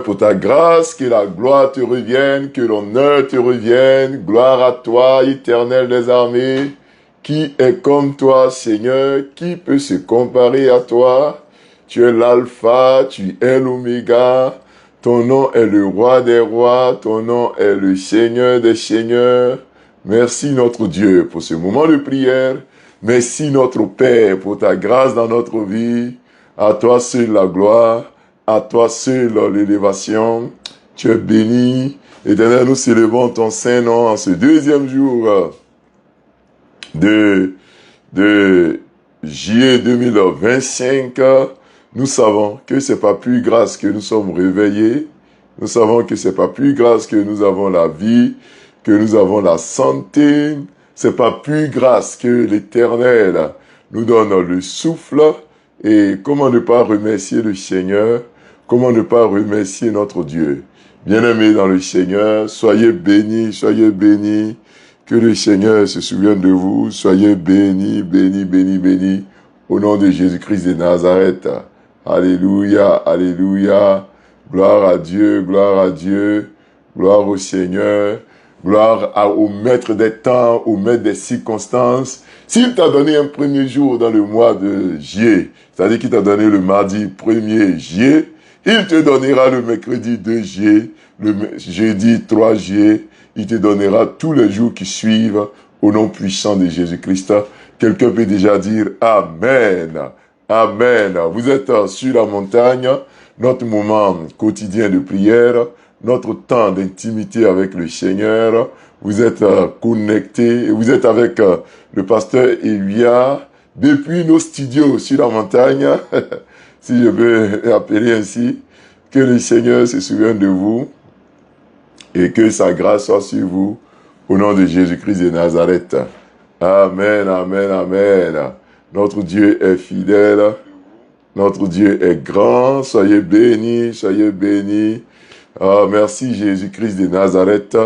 pour ta grâce, que la gloire te revienne, que l'honneur te revienne. Gloire à toi, Éternel des armées. Qui est comme toi, Seigneur? Qui peut se comparer à toi? Tu es l'alpha, tu es l'oméga. Ton nom est le roi des rois, ton nom est le Seigneur des seigneurs. Merci notre Dieu pour ce moment de prière. Merci notre Père pour ta grâce dans notre vie. À toi seul la gloire. À toi seul l'élévation, tu es béni. Éternel, nous célébrons ton saint nom en ce deuxième jour de juillet 2025. Nous savons que c'est pas plus grâce que nous sommes réveillés. Nous savons que c'est pas plus grâce que nous avons la vie, que nous avons la santé. C'est pas plus grâce que l'Éternel nous donne le souffle. Et comment ne pas remercier le Seigneur? Comment ne pas remercier notre Dieu? Bien-aimés dans le Seigneur, soyez bénis, que le Seigneur se souvienne de vous, soyez bénis, bénis, bénis, bénis, au nom de Jésus-Christ de Nazareth. Alléluia, alléluia, gloire à Dieu, gloire au Seigneur, gloire au Maître des temps, au Maître des circonstances. S'il t'a donné un premier jour dans le mois de juillet, c'est-à-dire qu'il t'a donné le mardi 1er juillet, il te donnera le mercredi 2 juillet, le jeudi 3 juillet, il te donnera tous les jours qui suivent au nom puissant de Jésus-Christ. Quelqu'un peut déjà dire Amen. Amen. Vous êtes sur la montagne, notre moment quotidien de prière, notre temps d'intimité avec le Seigneur. Vous êtes connectés, vous êtes avec le pasteur Elia depuis nos studios sur la montagne. Si je peux appeler ainsi, que le Seigneur se souvienne de vous et que sa grâce soit sur vous au nom de Jésus-Christ de Nazareth. Amen, amen, amen. Notre Dieu est fidèle, notre Dieu est grand, soyez bénis, soyez bénis. Merci Jésus-Christ de Nazareth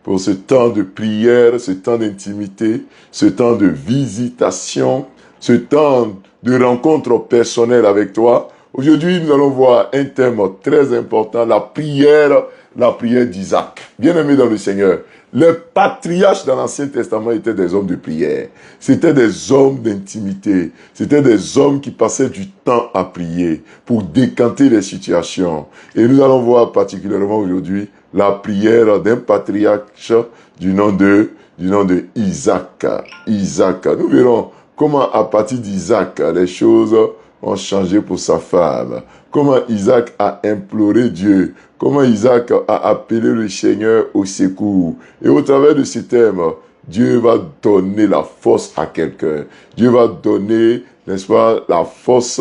pour ce temps de prière, ce temps d'intimité, ce temps de visitation, ce temps de rencontre personnelle avec toi. Aujourd'hui, nous allons voir un thème très important, la prière d'Isaac. Bien-aimés dans le Seigneur, les patriarches dans l'Ancien Testament étaient des hommes de prière. C'était des hommes d'intimité. C'était des hommes qui passaient du temps à prier pour décanter les situations. Et nous allons voir particulièrement aujourd'hui la prière d'un patriarche du nom de Isaac. Isaac. Nous verrons comment à partir d'Isaac, les choses ont changé pour sa femme. Comment Isaac a imploré Dieu. Comment Isaac a appelé le Seigneur au secours. Et au travers de ce thème, Dieu va donner la force à quelqu'un. Dieu va donner, n'est-ce pas, la force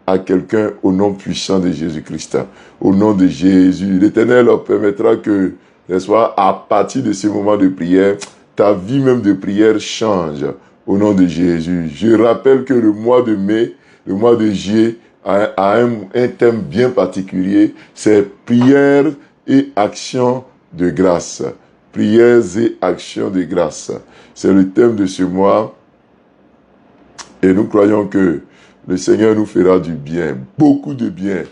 à quelqu'un au nom puissant de Jésus-Christ. Au nom de Jésus. L'Éternel permettra que, n'est-ce pas, à partir de ce moment de prière, ta vie même de prière change. Au nom de Jésus. Je rappelle que le mois de mai, le mois de juillet, a un thème bien particulier, c'est prière et action de grâce. Prières et actions de grâce. C'est le thème de ce mois. Et nous croyons que le Seigneur nous fera du bien, beaucoup de bien.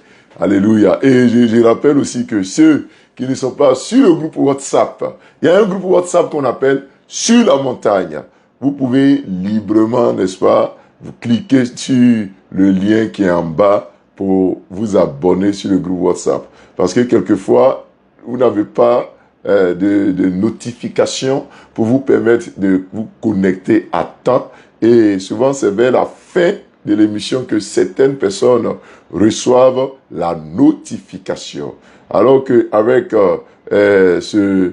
Alléluia. Et je rappelle aussi que ceux qui ne sont pas sur le groupe WhatsApp, il y a un groupe WhatsApp qu'on appelle Sur la montagne. Vous pouvez librement, n'est-ce pas, vous cliquez sur le lien qui est en bas pour vous abonner sur le groupe WhatsApp. Parce que quelquefois, vous n'avez pas de notification pour vous permettre de vous connecter à temps. Et souvent, c'est vers la fin de l'émission que certaines personnes reçoivent la notification. Alors qu'avec ce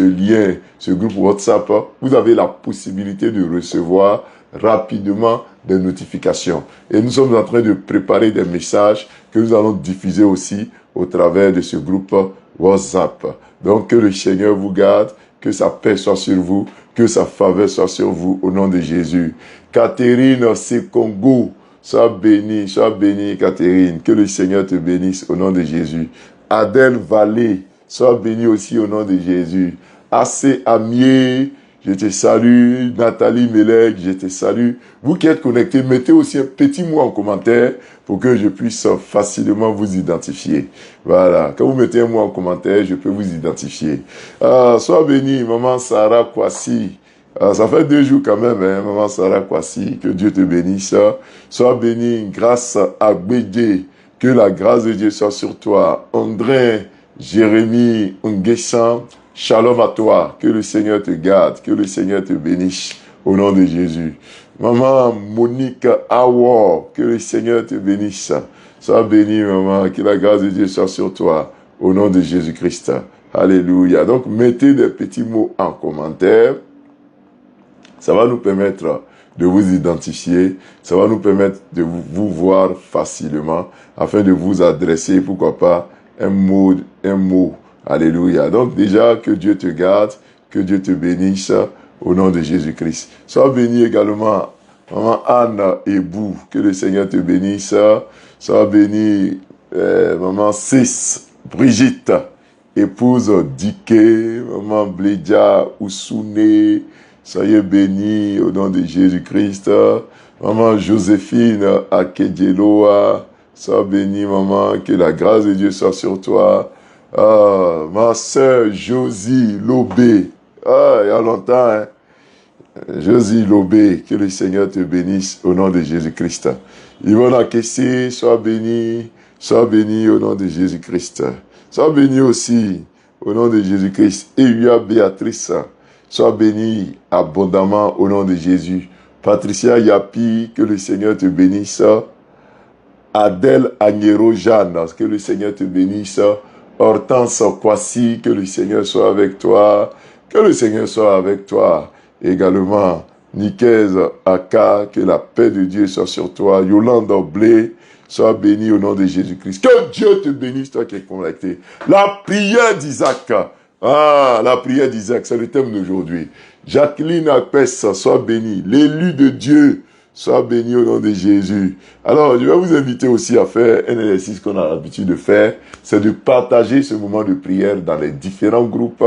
lien, ce groupe WhatsApp, vous avez la possibilité de recevoir rapidement des notifications. Et nous sommes en train de préparer des messages que nous allons diffuser aussi au travers de ce groupe WhatsApp. Donc que le Seigneur vous garde, que sa paix soit sur vous, que sa faveur soit sur vous au nom de Jésus. Catherine Sekongo, sois bénie, Catherine. Que le Seigneur te bénisse au nom de Jésus. Adèle Vallée, sois bénie aussi au nom de Jésus. Assez Amier, je te salue. Nathalie Melek, je te salue. Vous qui êtes connectés, mettez aussi un petit mot en commentaire pour que je puisse facilement vous identifier. Voilà, quand vous mettez un mot en commentaire, je peux vous identifier. Sois béni, maman Sarah Kwasi. Ça fait 2 jours quand même, hein, maman Sarah Kwasi, que Dieu te bénisse. Sois béni, grâce à Bédé, que la grâce de Dieu soit sur toi. André, Jérémie, Nguessan, shalom à toi, que le Seigneur te garde, que le Seigneur te bénisse, au nom de Jésus. Maman Monique Awo, que le Seigneur te bénisse. Sois béni, maman, que la grâce de Dieu soit sur toi, au nom de Jésus-Christ. Alléluia. Donc, mettez des petits mots en commentaire. Ça va nous permettre de vous identifier, ça va nous permettre de vous voir facilement, afin de vous adresser, pourquoi pas, un mot. Alléluia. Donc déjà, que Dieu te garde, que Dieu te bénisse, au nom de Jésus-Christ. Sois béni également, maman Anne Ebou, que le Seigneur te bénisse. Sois béni, maman Cis, Brigitte, épouse Diké, maman Blédia Ousouné. Soyez bénis au nom de Jésus-Christ. Maman Joséphine Akedjeloa, sois bénie, maman, que la grâce de Dieu soit sur toi. Ma sœur Josie Lobé, il y a longtemps, hein. Josie Lobé, que le Seigneur te bénisse au nom de Jésus-Christ. Yvonne Akessi, sois bénie au nom de Jésus-Christ. Sois bénie aussi au nom de Jésus-Christ. Eua Béatrice, sois bénie abondamment au nom de Jésus. Patricia Yapi, que le Seigneur te bénisse. Adèle Agnero Jeanne, que le Seigneur te bénisse. Hortense Kwasi, que le Seigneur soit avec toi. Que le Seigneur soit avec toi. Également, Nikez Aka, que la paix de Dieu soit sur toi. Yolande Blé, sois bénie au nom de Jésus-Christ. Que Dieu te bénisse, toi qui es connecté. La prière d'Isaac. La prière d'Isaac, c'est le thème d'aujourd'hui. Jacqueline Apes, sois bénie. L'élu de Dieu, sois béni au nom de Jésus. Alors, je vais vous inviter aussi à faire un exercice qu'on a l'habitude de faire. C'est de partager ce moment de prière dans les différents groupes.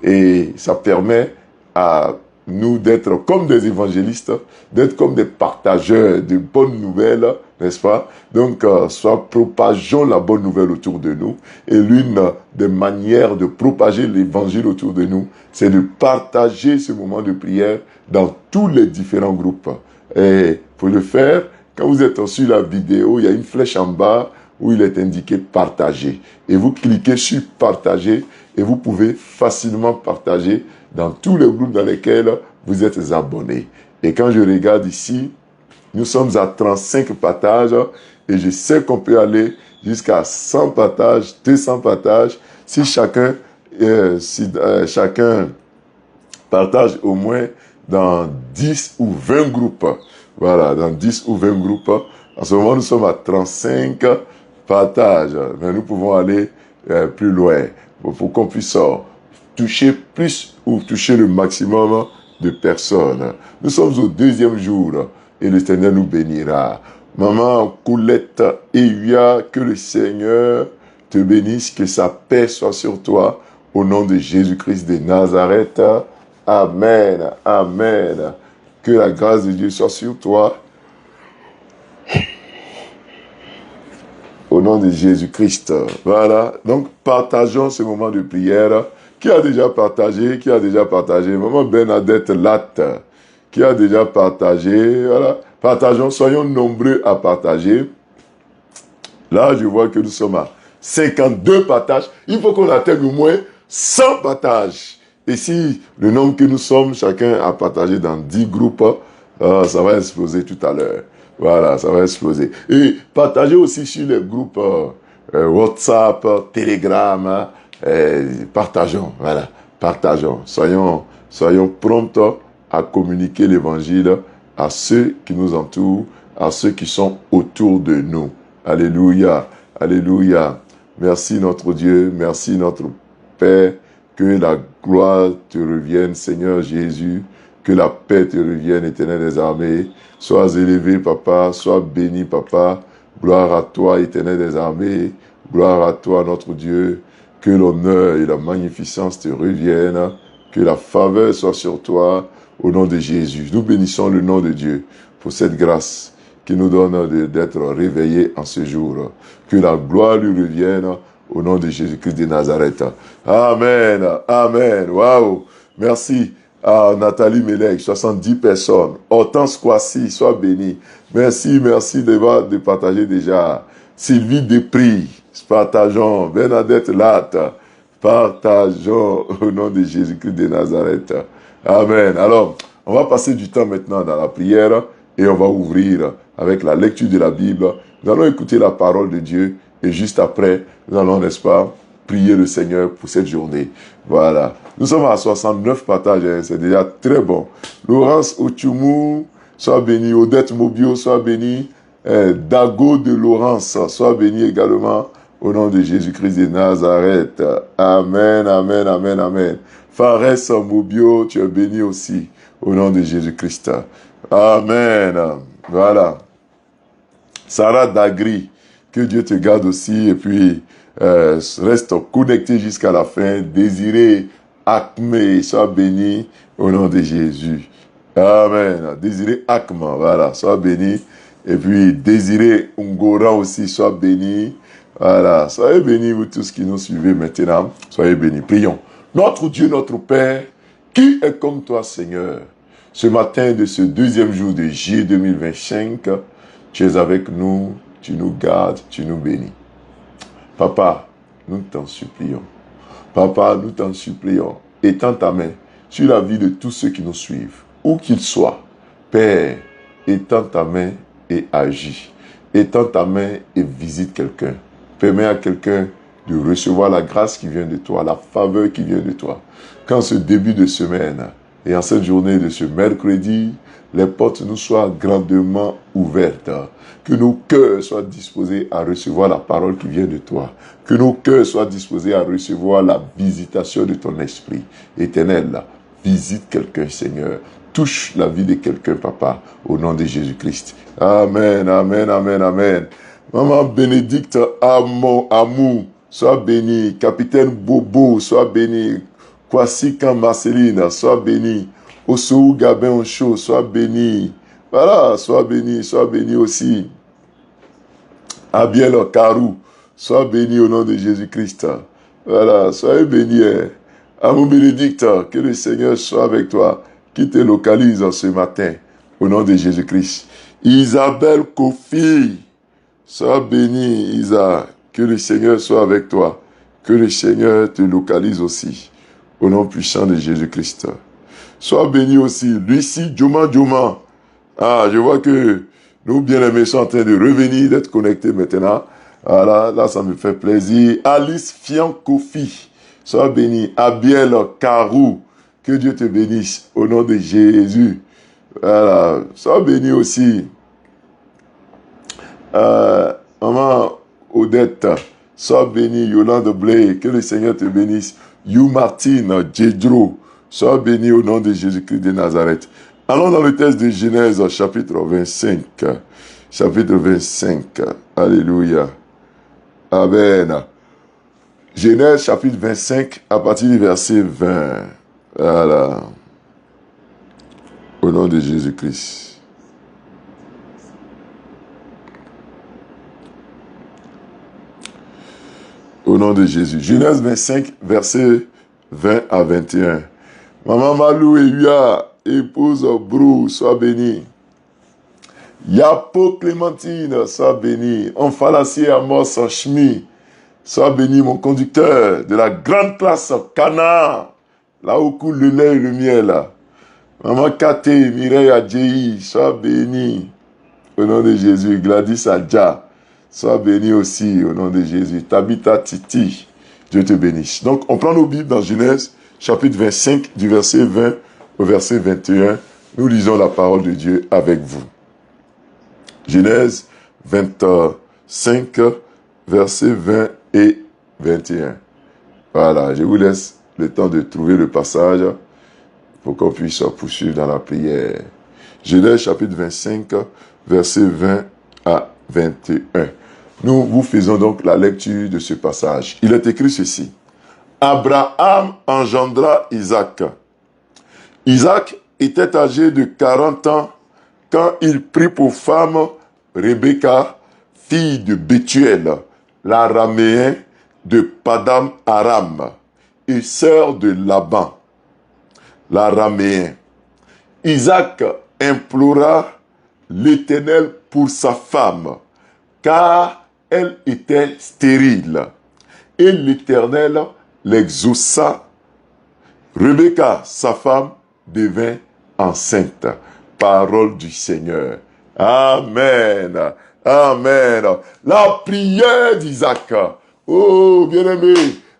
Et ça permet à nous d'être comme des évangélistes, d'être comme des partageurs de bonnes nouvelles, n'est-ce pas? Donc, soit propageons la bonne nouvelle autour de nous. Et l'une des manières de propager l'évangile autour de nous, c'est de partager ce moment de prière dans tous les différents groupes. Et pour le faire, quand vous êtes sur la vidéo, il y a une flèche en bas où il est indiqué partager. Et vous cliquez sur partager et vous pouvez facilement partager dans tous les groupes dans lesquels vous êtes abonnés. Et quand je regarde ici, nous sommes à 35 partages et je sais qu'on peut aller jusqu'à 100 partages, 200 partages, si chacun partage au moins dans 10 ou 20 groupes. Voilà, dans 10 ou 20 groupes. En ce moment, nous sommes à 35 partages, mais nous pouvons aller plus loin pour qu'on puisse toucher plus ou toucher le maximum de personnes. Nous sommes au 2e jour et le Seigneur nous bénira. Maman Coulette Eya, que le Seigneur te bénisse, que sa paix soit sur toi au nom de Jésus-Christ de Nazareth. Amen, amen. Que la grâce de Dieu soit sur toi. Au nom de Jésus-Christ. Voilà. Donc, partageons ce moment de prière. Qui a déjà partagé? Maman Bernadette Latte. Qui a déjà partagé? Voilà. Partageons, soyons nombreux à partager. Là, je vois que nous sommes à 52 partages. Il faut qu'on atteigne au moins 100 partages. Et si le nombre que nous sommes, chacun a partagé dans 10 groupes, ça va exploser tout à l'heure. Voilà, ça va exploser. Et partagez aussi sur les groupes WhatsApp, Telegram. Partageons, voilà. Partageons. Soyons prompts à communiquer l'évangile à ceux qui nous entourent, à ceux qui sont autour de nous. Alléluia. Alléluia. Merci notre Dieu. Merci notre Père. Que la gloire te revienne, Seigneur Jésus. Que la paix te revienne, Éternel des armées. Sois élevé, Papa. Sois béni, Papa. Gloire à toi, Éternel des armées. Gloire à toi, notre Dieu. Que l'honneur et la magnificence te reviennent. Que la faveur soit sur toi au nom de Jésus. Nous bénissons le nom de Dieu pour cette grâce qui nous donne d'être réveillés en ce jour. Que la gloire lui revienne au nom de Jésus-Christ de Nazareth. Amen. Amen. Waouh. Merci à Nathalie Melek, 70 personnes. Hortense Kwasi, sois béni. Merci de partager déjà. Sylvie Despris, partageons. Bernadette Latte, partageons au nom de Jésus-Christ de Nazareth. Amen. Alors, on va passer du temps maintenant dans la prière et on va ouvrir avec la lecture de la Bible. Nous allons écouter la parole de Dieu et juste après, nous allons, n'est-ce pas, prier le Seigneur pour cette journée. Voilà. Nous sommes à 69 partages, hein, c'est déjà très bon. Laurence Ochoumou, sois béni. Odette Mobio, sois béni. Dago de Laurence, sois béni également au nom de Jésus-Christ de Nazareth. Amen, amen, amen, amen. Fares Mobio, tu es béni aussi au nom de Jésus-Christ. Amen. Voilà. Sarah Dagri, que Dieu te garde aussi et puis reste connecté jusqu'à la fin. Désiré Akme, sois béni au nom de Jésus. Amen. Désiré Akma, voilà, sois béni. Et puis Désiré Ungora aussi, sois béni. Voilà, soyez bénis vous tous qui nous suivez maintenant. Soyez bénis. Prions. Notre Dieu, notre Père, qui est comme toi, Seigneur? Ce matin de ce deuxième jour de J 2025, tu es avec nous, tu nous gardes, tu nous bénis. Papa, nous t'en supplions. Papa, nous t'en supplions. Étends ta main sur la vie de tous ceux qui nous suivent, où qu'ils soient. Père, étends ta main et agis. Étends ta main et visite quelqu'un. Permets à quelqu'un de recevoir la grâce qui vient de toi, la faveur qui vient de toi. Qu'en ce début de semaine et en cette journée de ce mercredi, les portes nous soient grandement ouvertes. Que nos cœurs soient disposés à recevoir la parole qui vient de toi. Que nos cœurs soient disposés à recevoir la visitation de ton esprit éternel. Visite quelqu'un, Seigneur. Touche la vie de quelqu'un, Papa, au nom de Jésus-Christ. Amen, amen, amen, amen. Maman Bénédicte Amou, sois béni. Capitaine Bobo, sois béni. Kwasi Kan Marceline, sois béni. Osou Gabin Oncho, sois béni. Voilà, sois béni aussi. Abiel Karou, sois béni au nom de Jésus-Christ. Voilà, soyez béni. Amou Bénédicte, que le Seigneur soit avec toi, qui te localise ce matin, au nom de Jésus-Christ. Isabelle Kofi, sois béni, Isa, que le Seigneur soit avec toi, que le Seigneur te localise aussi, au nom puissant de Jésus-Christ. Sois béni aussi, Lucie Djoma. Ah, je vois que nous bien-aimés sont en train de revenir, d'être connectés maintenant. Voilà, là, ça me fait plaisir. Alice Fiankofi, sois béni. Abiel Karou, que Dieu te bénisse, au nom de Jésus. Voilà, sois béni aussi. Maman Odette, sois béni. Yolande Blay, que le Seigneur te bénisse. You Martine Djedro, sois béni au nom de Jésus-Christ de Nazareth. Allons dans le texte de Genèse, chapitre 25. Chapitre 25. Alléluia. Amen. Genèse, chapitre 25, à partir du verset 20. Voilà. Au nom de Jésus-Christ. Au nom de Jésus. Genèse 25, verset 20 à 21. Maman Malou et Yua, épouse Brou, sois bénie. Yapo Clémentine, sois bénie. Enfalassier Amos Chmi, sois béni, mon conducteur de la grande classe Cana, là où coule le lait et le miel. Maman Kate, Mireille Adjei, sois béni. Au nom de Jésus. Gladys Adja, sois béni aussi au nom de Jésus. Tabitha Titi, Dieu te bénisse. Donc, on prend nos Bibles dans Genèse, chapitre 25, du verset 20 au verset 21. Nous lisons la parole de Dieu avec vous. Genèse 25, verset 20 et 21. Voilà, je vous laisse le temps de trouver le passage pour qu'on puisse poursuivre dans la prière. Genèse chapitre 25, verset 20 à 21. Nous vous faisons donc la lecture de ce passage. Il est écrit ceci. Abraham engendra Isaac Isaac était âgé de 40 ans quand il prit pour femme Rebecca, fille de Bethuel, l'araméen de Padam Aram, et sœur de Laban, l'araméen. Isaac implora l'Éternel pour sa femme, car elle était stérile. Et l'Éternel l'exauça. Rebecca, sa femme, devint enceinte. Parole du Seigneur. Amen. Amen. La prière d'Isaac. Oh, bien-aimé.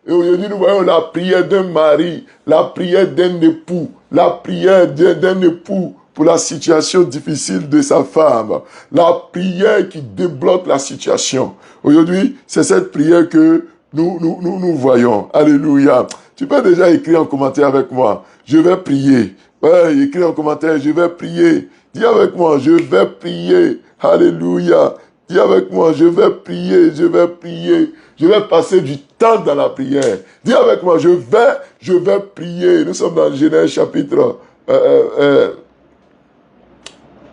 Et aujourd'hui, nous voyons la prière d'un mari, la prière d'un époux, la prière d'un époux pour la situation difficile de sa femme, la prière qui débloque la situation. Aujourd'hui, c'est cette prière que nous voyons. Alléluia. Tu peux déjà écrire en commentaire avec moi. Je vais prier. Ouais, écris en commentaire, je vais prier. Dis avec moi, je vais prier. Alléluia. Dis avec moi, je vais prier, je vais prier. Je vais passer du temps dans la prière. Dis avec moi, je vais prier. Nous sommes dans Genèse chapitre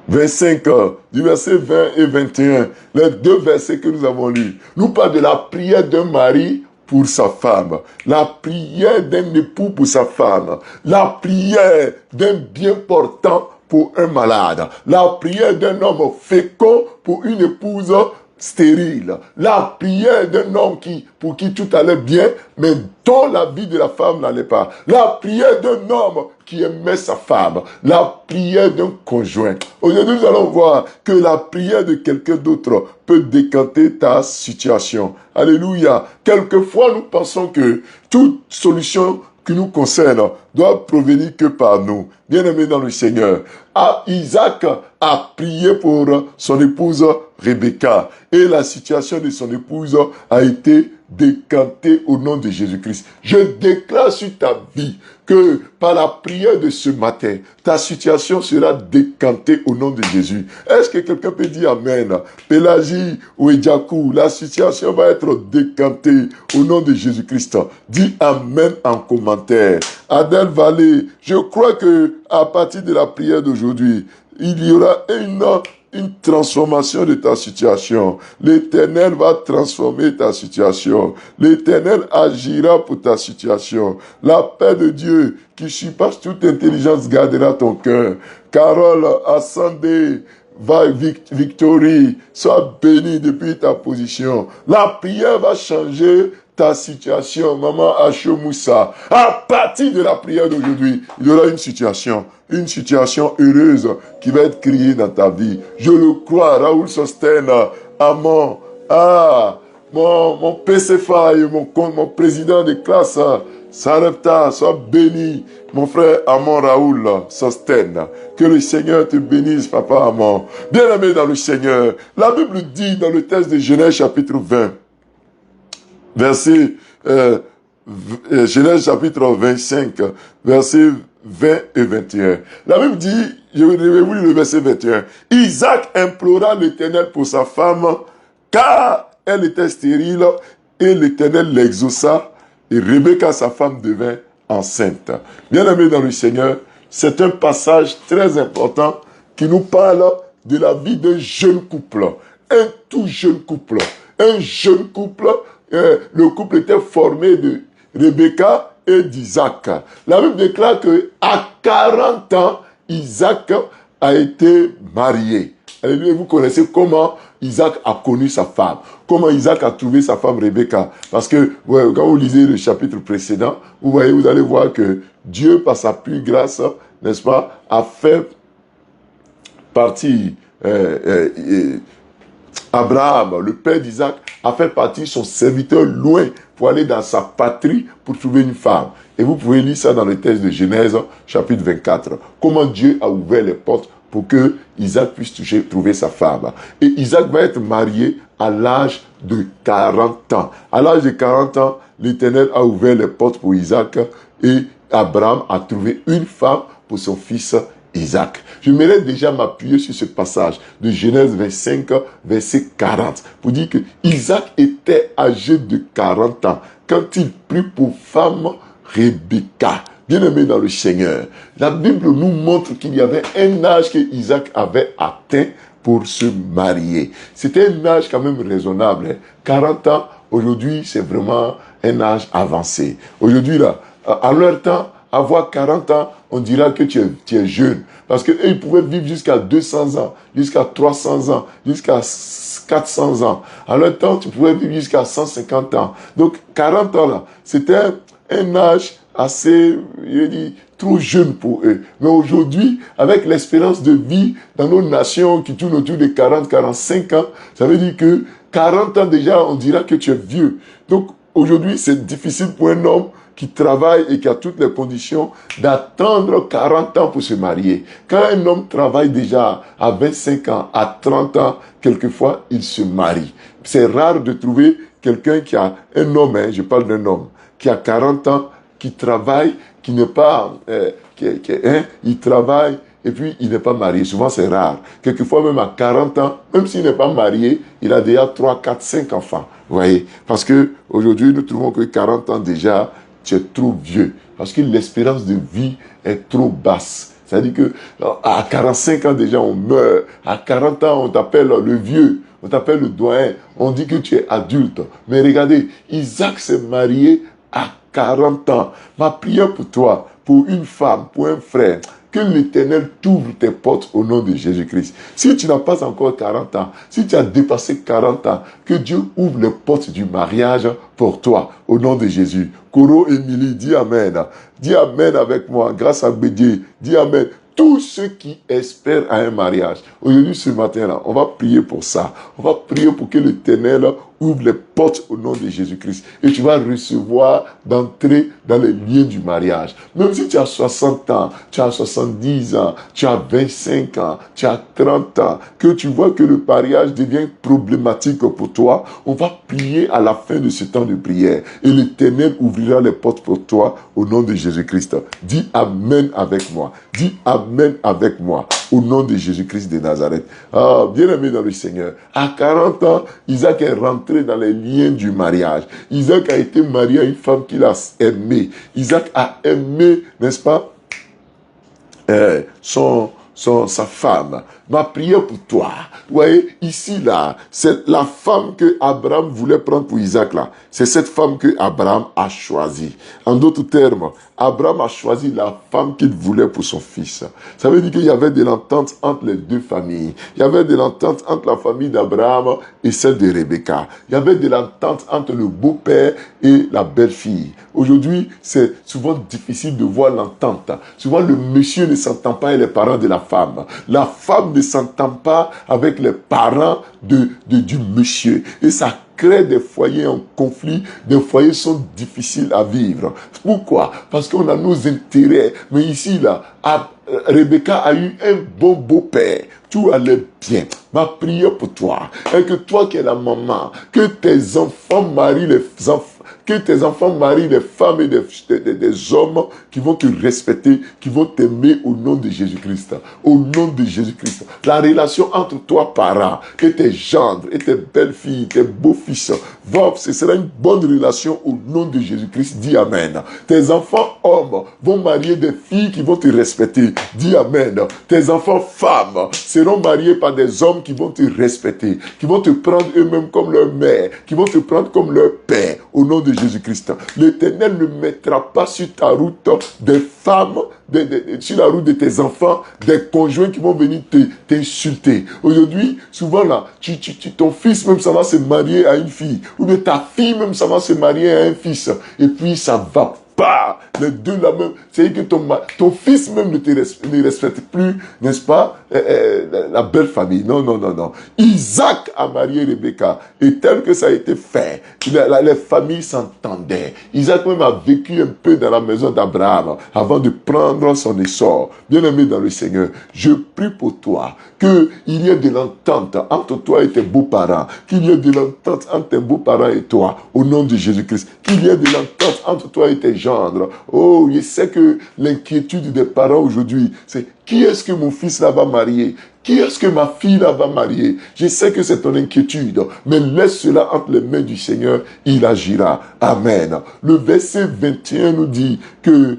25, du verset 20 et 21. Les deux versets que nous avons lus. Nous parlons de la prière d'un mari pour sa femme, la prière d'un époux pour sa femme, la prière d'un bien portant pour un malade, la prière d'un homme fécond pour une épouse stérile, la prière d'un homme pour qui tout allait bien, mais dont la vie de la femme n'allait pas, la prière d'un homme qui aimait sa femme, la prière d'un conjoint. Aujourd'hui, nous allons voir que la prière de quelqu'un d'autre peut décanter ta situation. Alléluia. Quelquefois, nous pensons que toute solution qui nous concerne doit provenir que par nous. Bien-aimés dans le Seigneur, Isaac a prié pour son épouse Rebecca et la situation de son épouse a été décantée au nom de Jésus-Christ. Je déclare sur ta vie que par la prière de ce matin, ta situation sera décantée au nom de Jésus. Est-ce que quelqu'un peut dire Amen? Pélagie ou Edjakou, la situation va être décantée au nom de Jésus-Christ. Dis Amen en commentaire. Adèle Vallée, je crois que à partir de la prière d'aujourd'hui, il y aura une transformation de ta situation. L'Éternel va transformer ta situation. L'Éternel agira pour ta situation. La paix de Dieu qui surpasse toute intelligence gardera ton cœur. Carole, Ascendé, Victory, sois béni depuis ta position. La prière va changer ta situation, maman Achomoussa. À partir de la prière d'aujourd'hui, il y aura une situation heureuse qui va être créée dans ta vie. Je le crois, Raoul Sosten, Amon, mon PCFA et mon président de classe, Sarepta, sois béni, mon frère Amon Raoul Sosten. Que le Seigneur te bénisse, papa Amon. Bien-aimé dans le Seigneur, la Bible dit dans le texte de Genèse chapitre 20, verset, Genèse chapitre 25, verset 20 et 21. La Bible dit, je vais vous lire le verset 21. Isaac implora l'Éternel pour sa femme, car elle était stérile, et l'Éternel l'exauça, et Rebecca, sa femme, devint enceinte. Bien-aimé dans le Seigneur, c'est un passage très important qui nous parle de la vie d'un jeune couple, un tout jeune couple, un jeune couple. Le couple était formé de Rebecca et d'Isaac. La Bible déclare qu'à 40 ans, Isaac a été marié. Et vous connaissez comment Isaac a connu sa femme, comment Isaac a trouvé sa femme Rebecca. Parce que quand vous lisez le chapitre précédent, vous allez voir que Dieu, par sa pure grâce, n'est-ce pas, a fait partie... Abraham, le père d'Isaac, a fait partir son serviteur loin pour aller dans sa patrie pour trouver une femme. Et vous pouvez lire ça dans le texte de Genèse, chapitre 24. Comment Dieu a ouvert les portes pour que Isaac puisse trouver sa femme. Et Isaac va être marié à l'âge de 40 ans. À l'âge de 40 ans, l'Éternel a ouvert les portes pour Isaac et Abraham a trouvé une femme pour son fils Isaac. Je m'aimerais déjà m'appuyer sur ce passage de Genèse 25, verset 40, pour dire que Isaac était âgé de 40 ans quand il prit pour femme Rebecca. Bien-aimé dans le Seigneur, la Bible nous montre qu'il y avait un âge que Isaac avait atteint pour se marier. C'était un âge quand même raisonnable. Hein. 40 ans, aujourd'hui, c'est vraiment un âge avancé. Aujourd'hui, là, à leur temps, avoir 40 ans, on dira que tu es jeune. Parce qu'ils pouvaient vivre jusqu'à 200 ans, jusqu'à 300 ans, jusqu'à 400 ans. À leur temps, tu pouvais vivre jusqu'à 150 ans. Donc, 40 ans, là, c'était un âge assez, je dis, trop jeune pour eux. Mais aujourd'hui, avec l'espérance de vie dans nos nations qui tournent autour de 40, 45 ans, ça veut dire que 40 ans déjà, on dira que tu es vieux. Donc, aujourd'hui, c'est difficile pour un homme qui travaille et qui a toutes les conditions d'attendre 40 ans pour se marier. Quand un homme travaille déjà à 25 ans, à 30 ans, quelquefois, il se marie. C'est rare de trouver quelqu'un qui a un homme, hein, je parle d'un homme, qui a 40 ans, qui travaille, qui n'est pas, il travaille et puis il n'est pas marié. Souvent c'est rare. Quelquefois même à 40 ans, même s'il n'est pas marié, il a déjà 3, 4, 5 enfants. Vous voyez? Parce que aujourd'hui nous trouvons que 40 ans déjà, tu es trop vieux. Parce que l'espérance de vie est trop basse. C'est-à-dire que à 45 ans déjà on meurt. À 40 ans on t'appelle le vieux. On t'appelle le doyen. On dit que tu es adulte. Mais regardez, Isaac s'est marié à 40 ans. Ma prière pour toi, pour une femme, pour un frère, que l'Éternel t'ouvre tes portes au nom de Jésus-Christ. Si tu n'as pas encore 40 ans, si tu as dépassé 40 ans, que Dieu ouvre les portes du mariage pour toi, au nom de Jésus. Koro Émilie, dis Amen. Dis Amen avec moi, grâce à Bédier. Dis Amen. Tous ceux qui espèrent à un mariage. Aujourd'hui, ce matin-là, on va prier pour ça. On va prier pour que l'Éternel ouvre les portes au nom de Jésus-Christ. Et tu vas recevoir d'entrer dans les liens du mariage. Même si tu as 60 ans, tu as 70 ans, tu as 25 ans, tu as 30 ans, que tu vois que le mariage devient problématique pour toi, on va prier à la fin de ce temps de prière. Et l'Éternel ouvrira les portes pour toi au nom de Jésus-Christ. Dis Amen avec moi. Dis Amen avec moi. Au nom de Jésus-Christ de Nazareth. Ah, bien-aimé dans le Seigneur. À 40 ans, Isaac est rentré dans les liens du mariage. Isaac a été marié à une femme qu'il a aimée. Isaac a aimé, n'est-ce pas, sa femme. Ma prière pour toi, vous voyez, ici, là, c'est la femme que Abraham voulait prendre pour Isaac, là. C'est cette femme que Abraham a choisie. En d'autres termes, Abraham a choisi la femme qu'il voulait pour son fils. Ça veut dire qu'il y avait de l'entente entre les deux familles. Il y avait de l'entente entre la famille d'Abraham et celle de Rebecca. Il y avait de l'entente entre le beau-père et la belle-fille. Aujourd'hui, c'est souvent difficile de voir l'entente. Souvent, le monsieur ne s'entend pas avec les parents de la femme. La femme ne s'entend pas avec les parents du monsieur. Et ça crée des foyers en conflit. Des foyers sont difficiles à vivre. Pourquoi? Parce qu'on a nos intérêts. Mais ici, là, Rebecca a eu un bon beau-père. Tout allait bien. Ma prière pour toi est que toi qui es la maman, que tes enfants marient les enfants, que tes enfants marient des femmes et des hommes qui vont te respecter, qui vont t'aimer au nom de Jésus-Christ. Au nom de Jésus-Christ. La relation entre toi, parents, et tes gendres, et tes belles-filles, tes beaux-fils, ce sera une bonne relation au nom de Jésus-Christ. Dis Amen. Tes enfants hommes vont marier des filles qui vont te respecter. Dis Amen. Tes enfants femmes seront mariés par des hommes qui vont te respecter, qui vont te prendre eux-mêmes comme leur mère, qui vont te prendre comme leur père, au nom de Jésus-Christ. L'Éternel ne mettra pas sur ta route des femmes, sur la route de tes enfants, des conjoints qui vont venir t'insulter. Aujourd'hui, souvent là, ton fils même ça va se marier à une fille, ou bien ta fille même ça va se marier à un fils, et puis ça va pas. Les deux là même, c'est-à-dire que ton fils même ne respecte plus, n'est-ce pas, la belle famille. Non, non, non, non. Isaac a marié Rebecca, et tel que ça a été fait, les familles s'entendaient. Isaac même a vécu un peu dans la maison d'Abraham avant de prendre son essor. Bien-aimé dans le Seigneur, je prie pour toi qu'il y ait de l'entente entre toi et tes beaux-parents, qu'il y ait de l'entente entre tes beaux-parents et toi, au nom de Jésus-Christ, qu'il y ait de l'entente entre toi et tes gendres. Oh, je sais que l'inquiétude des parents aujourd'hui, c'est qui est-ce que mon fils là va marier? Qui est-ce que ma fille là va marier? Je sais que c'est ton inquiétude, mais laisse cela entre les mains du Seigneur, il agira. Amen. Le verset 21 nous dit que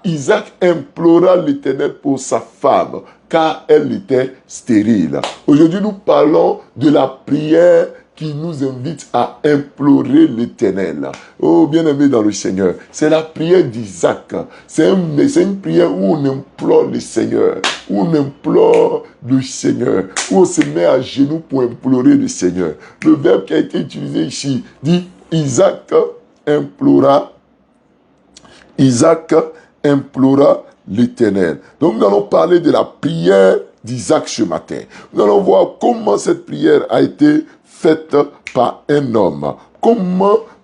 Isaac implora l'Éternel pour sa femme, car elle était stérile. Aujourd'hui, nous parlons de la prière qui nous invite à implorer l'Éternel. Oh, bien-aimé dans le Seigneur, c'est la prière d'Isaac. C'est une prière où on implore le Seigneur, où on implore le Seigneur, où on se met à genoux pour implorer le Seigneur. Le verbe qui a été utilisé ici dit Isaac implora l'Éternel. Donc nous allons parler de la prière d'Isaac ce matin. Nous allons voir comment cette prière a été faite par un homme.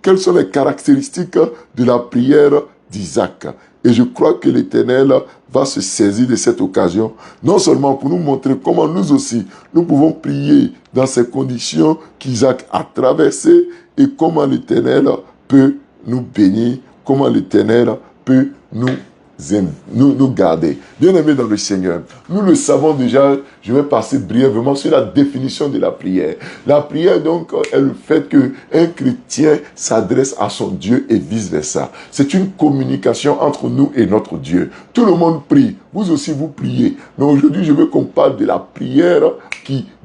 Quelles sont les caractéristiques de la prière d'Isaac. Et je crois que l'Éternel va se saisir de cette occasion, non seulement pour nous montrer comment nous aussi, nous pouvons prier dans ces conditions qu'Isaac a traversées et comment l'Éternel peut nous bénir, comment l'Éternel peut nous garder. Bien-aimés dans le Seigneur, nous le savons déjà, je vais passer brièvement sur la définition de la prière. La prière donc est le fait qu'un chrétien s'adresse à son Dieu et vice-versa. C'est une communication entre nous et notre Dieu. Tout le monde prie, vous aussi vous priez. Mais aujourd'hui, je veux qu'on parle de la prière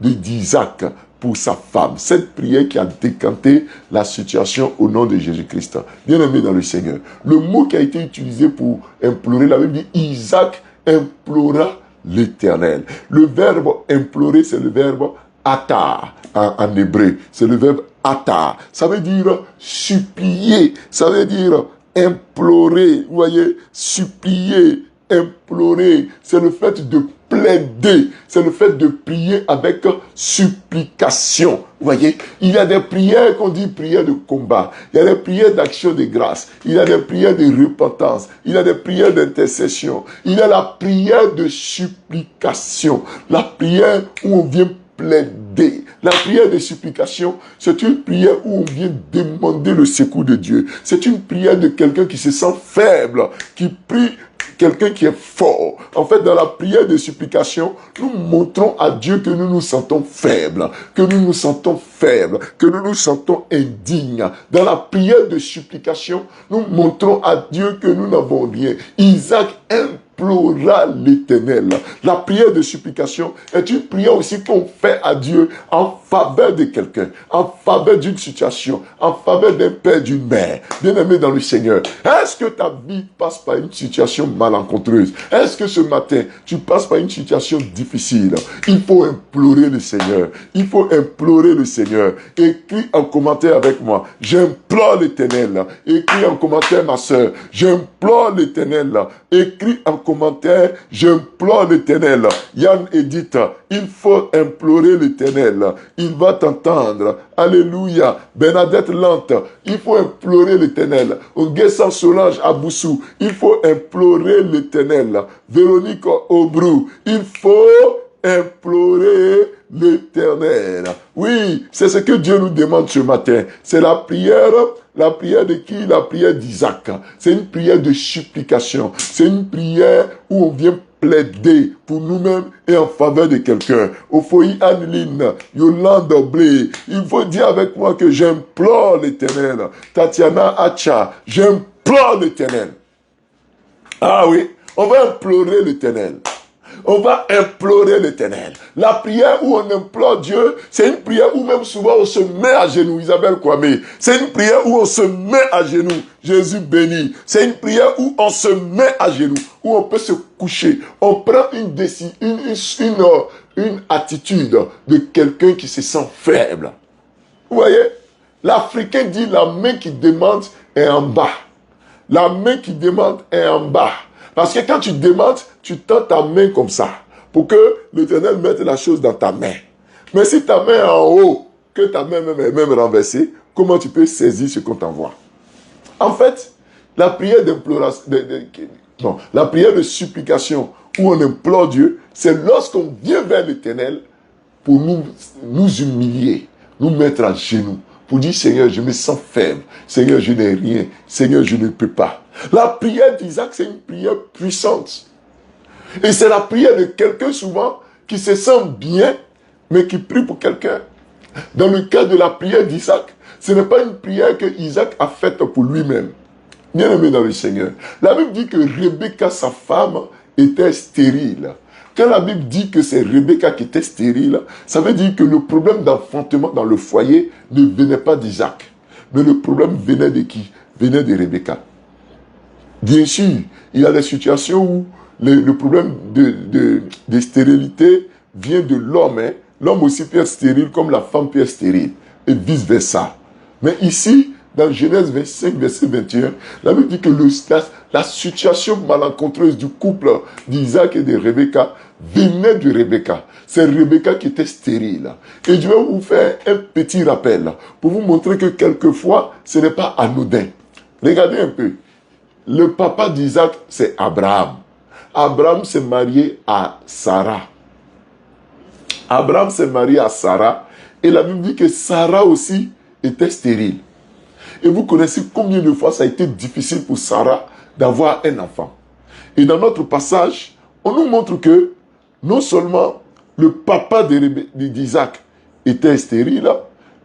d'Isaac pour sa femme. Cette prière qui a décanté la situation au nom de Jésus-Christ. Bien-aimé dans le Seigneur. Le mot qui a été utilisé pour implorer, la Bible dit Isaac implora l'Éternel. Le verbe implorer, c'est le verbe atar en hébreu. C'est le verbe atar. Ça veut dire supplier. Ça veut dire implorer. Vous voyez, supplier, implorer. C'est le fait de plaider, c'est le fait de prier avec supplication. Vous voyez, il y a des prières qu'on dit prières de combat, il y a des prières d'action de grâce, il y a des prières de repentance, il y a des prières d'intercession, il y a la prière de supplication, la prière où on vient plaider. La prière de supplication, c'est une prière où on vient demander le secours de Dieu. C'est une prière de quelqu'un qui se sent faible, qui prie quelqu'un qui est fort. En fait, dans la prière de supplication, nous montrons à Dieu que nous nous sentons faibles, que nous nous sentons faibles, que nous nous sentons indignes. Dans la prière de supplication, nous montrons à Dieu que nous n'avons rien. Isaac implora l'Éternel. La prière de supplication est une prière aussi qu'on fait à Dieu en faveur de quelqu'un, en faveur d'une situation, en faveur d'un père, d'une mère. Bien-aimé dans le Seigneur, est-ce que ta vie passe par une situation malencontreuse? Est-ce que ce matin, tu passes par une situation difficile? Il faut implorer le Seigneur. Il faut implorer le Seigneur. Écris en commentaire avec moi. J'implore l'Éternel. Écris en commentaire, ma soeur. J'implore l'Éternel. Écris en commentaire, j'implore l'Éternel. Yann Edith, il faut implorer l'Éternel. Il va t'entendre. Alléluia. Bernadette Lante, il faut implorer l'Éternel. Oguessan Solange Aboussou, il faut implorer l'Éternel. Véronique Aubrou, il faut implorer l'Éternel. Oui, c'est ce que Dieu nous demande ce matin. C'est la prière de qui? La prière d'Isaac. C'est une prière de supplication. C'est une prière où on vient plaider pour nous-mêmes et en faveur de quelqu'un. Ophoï Anneline, Yolande Blé, il faut dire avec moi que j'implore l'Éternel. Tatiana Hacha, j'implore l'Éternel. Ah oui, on va implorer l'Éternel. On va implorer l'Éternel. La prière où on implore Dieu, c'est une prière où même souvent on se met à genoux. Isabelle Kwame, c'est une prière où on se met à genoux. Jésus béni. C'est une prière où on se met à genoux, où on peut se coucher. On prend une décision, une attitude de quelqu'un qui se sent faible. Vous voyez, l'Africain dit la main qui demande est en bas. La main qui demande est en bas. Parce que quand tu demandes, tu tends ta main comme ça, pour que l'Éternel mette la chose dans ta main. Mais si ta main est en haut, que ta main est même renversée, comment tu peux saisir ce qu'on t'envoie? En fait, la prière d'imploration, la prière de supplication, où on implore Dieu, c'est lorsqu'on vient vers l'Éternel pour nous humilier, nous mettre à genoux, pour dire, Seigneur, je me sens faible. Seigneur, je n'ai rien. Seigneur, je ne peux pas. La prière d'Isaac, c'est une prière puissante. Et c'est la prière de quelqu'un souvent qui se sent bien, mais qui prie pour quelqu'un. Dans le cas de la prière d'Isaac, ce n'est pas une prière que Isaac a faite pour lui-même. Bien aimé dans le Seigneur. La Bible dit que Rebecca, sa femme, était stérile. Quand la Bible dit que c'est Rebecca qui était stérile, ça veut dire que le problème d'enfantement dans le foyer ne venait pas d'Isaac. Mais le problème venait de qui? Venait de Rebecca. Bien sûr, il y a des situations où le problème de stérilité vient de l'homme. Hein. L'homme aussi peut être stérile comme la femme peut être stérile. Et vice-versa. Mais ici, dans Genèse 25, verset 21, la Bible dit que la situation malencontreuse du couple d'Isaac et de Rebecca venait de Rebecca. C'est Rebecca qui était stérile. Et je vais vous faire un petit rappel pour vous montrer que quelquefois, ce n'est pas anodin. Regardez un peu. Le papa d'Isaac, c'est Abraham. Abraham s'est marié à Sarah. Abraham s'est marié à Sarah. Et la Bible dit que Sarah aussi était stérile. Et vous connaissez combien de fois ça a été difficile pour Sarah d'avoir un enfant. Et dans notre passage, on nous montre que non seulement le papa d'Isaac était stérile,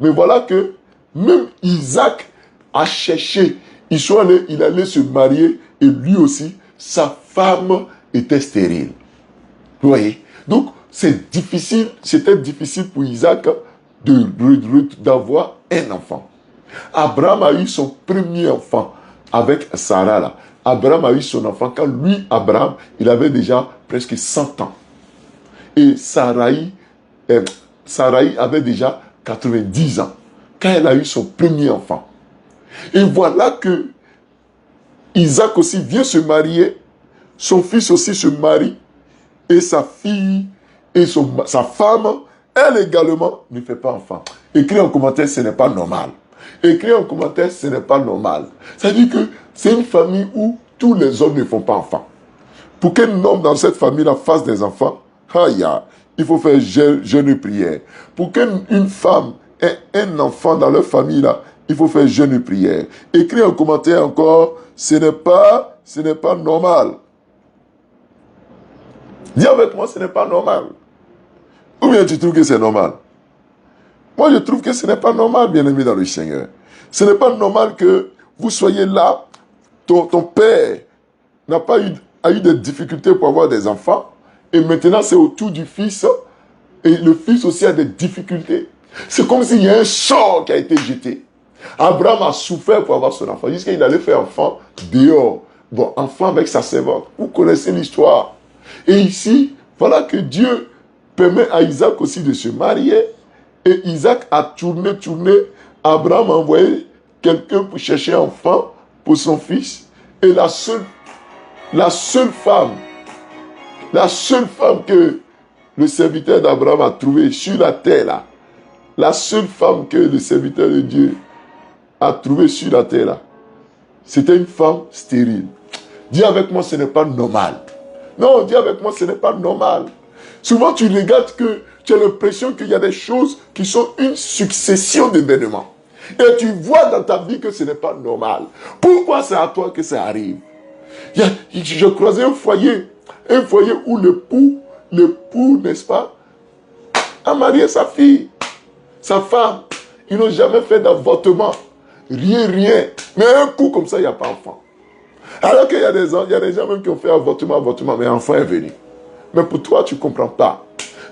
mais voilà que même Isaac a cherché. Il allait se marier et lui aussi, sa femme était stérile. Vous voyez? Donc, c'était difficile pour Isaac d'avoir un enfant. Abraham a eu son premier enfant avec Sarah là. Abraham a eu son enfant quand lui, Abraham, il avait déjà presque 100 ans. Et Sarai avait déjà 90 ans quand elle a eu son premier enfant. Et voilà que Isaac aussi vient se marier, son fils aussi se marie, et sa fille et sa femme, elle également ne fait pas enfant. Écrit en commentaire, ce n'est pas normal. Écrit en commentaire, ce n'est pas normal. Ça veut dire que c'est une famille où tous les hommes ne font pas enfant. Pour qu'un homme dans cette famille-là fasse des enfants, il faut faire jeûne et prière. Pour qu'une femme ait un enfant dans leur famille-là, il faut faire jeûne et prière. Écrit en commentaire encore, ce n'est pas normal. Dis avec moi, ce n'est pas normal. Ou bien tu trouves que c'est normal? Moi, je trouve que ce n'est pas normal, bien-aimé dans le Seigneur. Ce n'est pas normal que vous soyez là, ton père a eu des difficultés pour avoir des enfants, et maintenant c'est au tour du fils, et le fils aussi a des difficultés. C'est comme s'il y a un sort qui a été jeté. Abraham a souffert pour avoir son enfant, jusqu'à il allait faire enfant dehors. Bon, enfant avec sa servante. Vous connaissez l'histoire. Et ici, voilà que Dieu permet à Isaac aussi de se marier. Et Isaac a tourné. Abraham a envoyé quelqu'un pour chercher un enfant pour son fils. Et la seule femme que le serviteur d'Abraham a trouvée sur la terre, là, la seule femme que le serviteur de Dieu a trouvée sur la terre, là, c'était une femme stérile. Dis avec moi, ce n'est pas normal. Non, dis avec moi, ce n'est pas normal. Souvent, tu regardes que tu as l'impression qu'il y a des choses qui sont une succession d'événements. Et tu vois dans ta vie que ce n'est pas normal. Pourquoi c'est à toi que ça arrive? Je croisais un foyer où l'époux, n'est-ce pas, a marié sa fille, sa femme. Ils n'ont jamais fait d'avortement. Rien. Mais un coup comme ça, il n'y a pas d'enfant. Alors qu'il y a des gens même qui ont fait avortement, mais l'enfant est venu. Mais pour toi, tu ne comprends pas.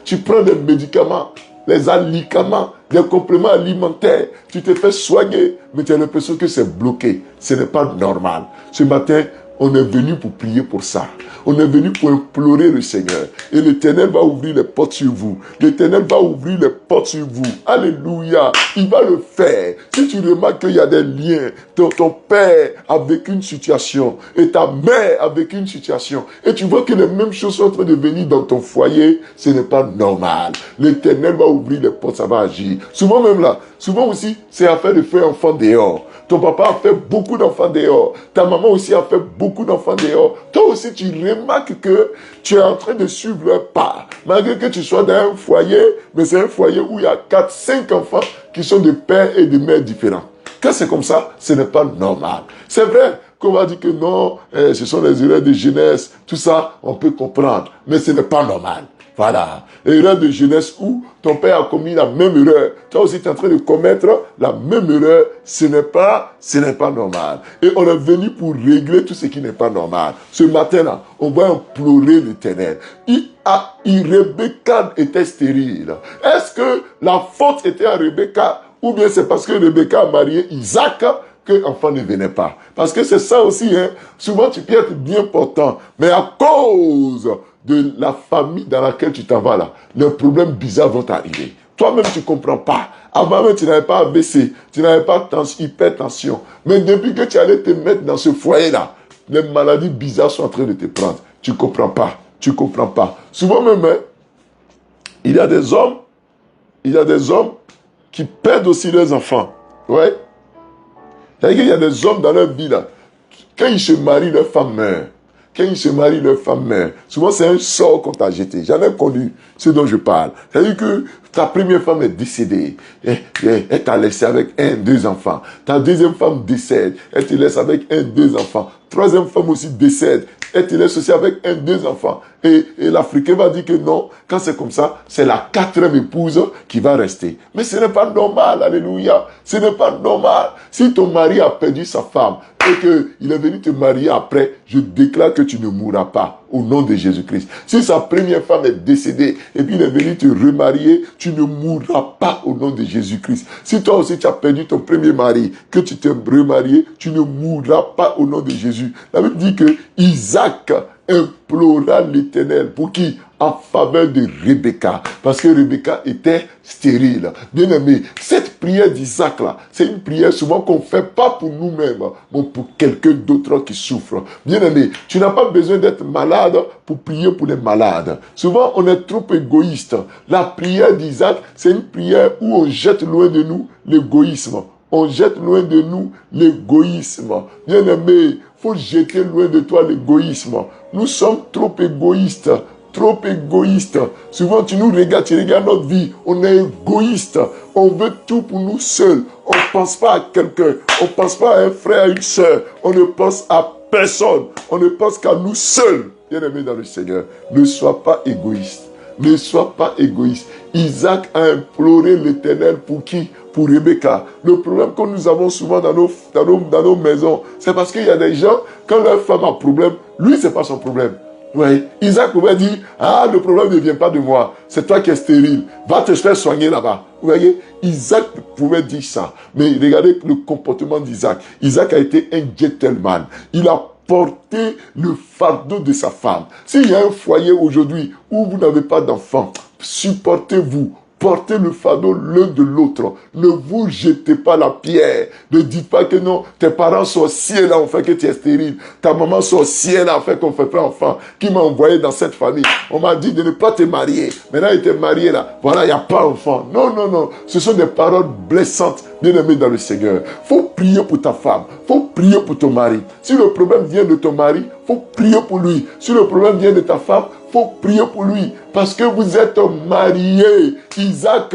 Tu prends des médicaments, les alicaments, des compléments alimentaires. Tu te fais soigner, mais tu as l'impression que c'est bloqué. Ce n'est pas normal. Ce matin, on est venu pour prier pour ça. On est venu pour implorer le Seigneur. Et l'Éternel va ouvrir les portes sur vous. L'Éternel va ouvrir les portes sur vous. Alléluia. Il va le faire. Si tu remarques qu'il y a des liens, ton père a vécu une situation et ta mère a vécu une situation, et tu vois que les mêmes choses sont en train de venir dans ton foyer, ce n'est pas normal. L'Éternel va ouvrir les portes, ça va agir. Souvent aussi, c'est affaire de faire enfant dehors. Ton papa a fait beaucoup d'enfants dehors. Ta maman aussi a fait beaucoup d'enfants dehors. Toi aussi, tu remarques que tu es en train de suivre leur pas. Malgré que tu sois dans un foyer, mais c'est un foyer où il y a 4, 5 enfants qui sont de pères et de mères différents. Quand c'est comme ça, ce n'est pas normal. C'est vrai qu'on va dire que non, ce sont les erreurs de jeunesse, tout ça, on peut comprendre. Mais ce n'est pas normal. Voilà. Erreur de jeunesse où ton père a commis la même erreur. Toi aussi, tu es en train de commettre la même erreur. Ce n'est pas normal. Et on est venu pour régler tout ce qui n'est pas normal. Ce matin-là, on va implorer l'Éternel. Rebecca était stérile. Est-ce que la faute était à Rebecca ou bien c'est parce que Rebecca a marié Isaac que l'enfant ne venait pas? Parce que c'est ça aussi, hein. Souvent tu peux être bien portant, mais à cause de la famille dans laquelle tu t'en vas là, les problèmes bizarres vont t'arriver. Toi-même, tu ne comprends pas. Avant même, tu n'avais pas AVC, tu n'avais pas hypertension. Mais depuis que tu allais te mettre dans ce foyer-là, les maladies bizarres sont en train de te prendre. Tu ne comprends pas. Tu ne comprends pas. Souvent même, hein, il y a des hommes qui perdent aussi leurs enfants. Ouais. C'est-à-dire qu'il y a des hommes dans leur vie là, quand ils se marient, leur femme meurt. Quand ils se marient, leur femme meurt. Souvent, c'est un sort qu'on t'a jeté. J'en ai connu ce dont je parle. C'est-à-dire que ta première femme est décédée. Elle t'a laissé avec 2 enfants. Ta deuxième femme décède. Elle te laisse avec 2 enfants. Troisième femme aussi décède. Elle te laisse aussi avec 2 enfants. Et l'Africain va dire que non, quand c'est comme ça, c'est la 4e épouse qui va rester. Mais ce n'est pas normal, alléluia. Ce n'est pas normal. Si ton mari a perdu sa femme et qu'il est venu te marier après, je déclare que tu ne mourras pas au nom de Jésus-Christ. Si sa première femme est décédée et puis il est venu te remarier, tu ne mourras pas au nom de Jésus-Christ. Si toi aussi tu as perdu ton premier mari, que tu t'es remarié, tu ne mourras pas au nom de Jésus. La Bible dit que Isaac implora l'Éternel. Pour qui? En faveur de Rebecca. Parce que Rebecca était stérile. Bien aimé, cette prière d'Isaac là, c'est une prière souvent qu'on ne fait pas pour nous-mêmes, mais pour quelqu'un d'autre qui souffre. Bien aimé, tu n'as pas besoin d'être malade pour prier pour les malades. Souvent, on est trop égoïste. La prière d'Isaac, c'est une prière où on jette loin de nous l'égoïsme. On jette loin de nous l'égoïsme. Bien aimé, faut jeter loin de toi l'égoïsme. Nous sommes trop égoïstes. Trop égoïstes. Souvent, tu regardes notre vie. On est égoïste. On veut tout pour nous seuls. On ne pense pas à quelqu'un. On ne pense pas à un frère, à une soeur. On ne pense à personne. On ne pense qu'à nous seuls. Bien-aimé dans le Seigneur, ne sois pas égoïste. Ne sois pas égoïste. Isaac a imploré l'Éternel pour qui? Pour Rebecca. Le problème que nous avons souvent dans nos maisons, c'est parce qu'il y a des gens, quand leur femme a un problème, lui, ce n'est pas son problème. Oui. Isaac pouvait dire, le problème ne vient pas de moi, c'est toi qui es stérile, va te faire soigner là-bas. Vous voyez, Isaac pouvait dire ça. Mais regardez le comportement d'Isaac. Isaac a été un gentleman. Il a porté le fardeau de sa femme. S'il y a un foyer aujourd'hui où vous n'avez pas d'enfant, supportez-vous. Portez le fardeau l'un de l'autre. Ne vous jetez pas la pierre. Ne dites pas que non, tes parents sorciers là ont fait que tu es stérile. Ta maman sorcière là a fait qu'on ne fait pas enfant. Qui m'a envoyé dans cette famille. On m'a dit de ne pas te marier. Maintenant, il était marié là. Voilà, il n'y a pas d'enfant. Non, non, non. Ce sont des paroles blessantes, bien aimées dans le Seigneur. Faut prier pour ta femme. Faut prier pour ton mari. Si le problème vient de ton mari, faut prier pour lui. Si le problème vient de ta femme, faut prier pour lui. Parce que vous êtes mariés. Isaac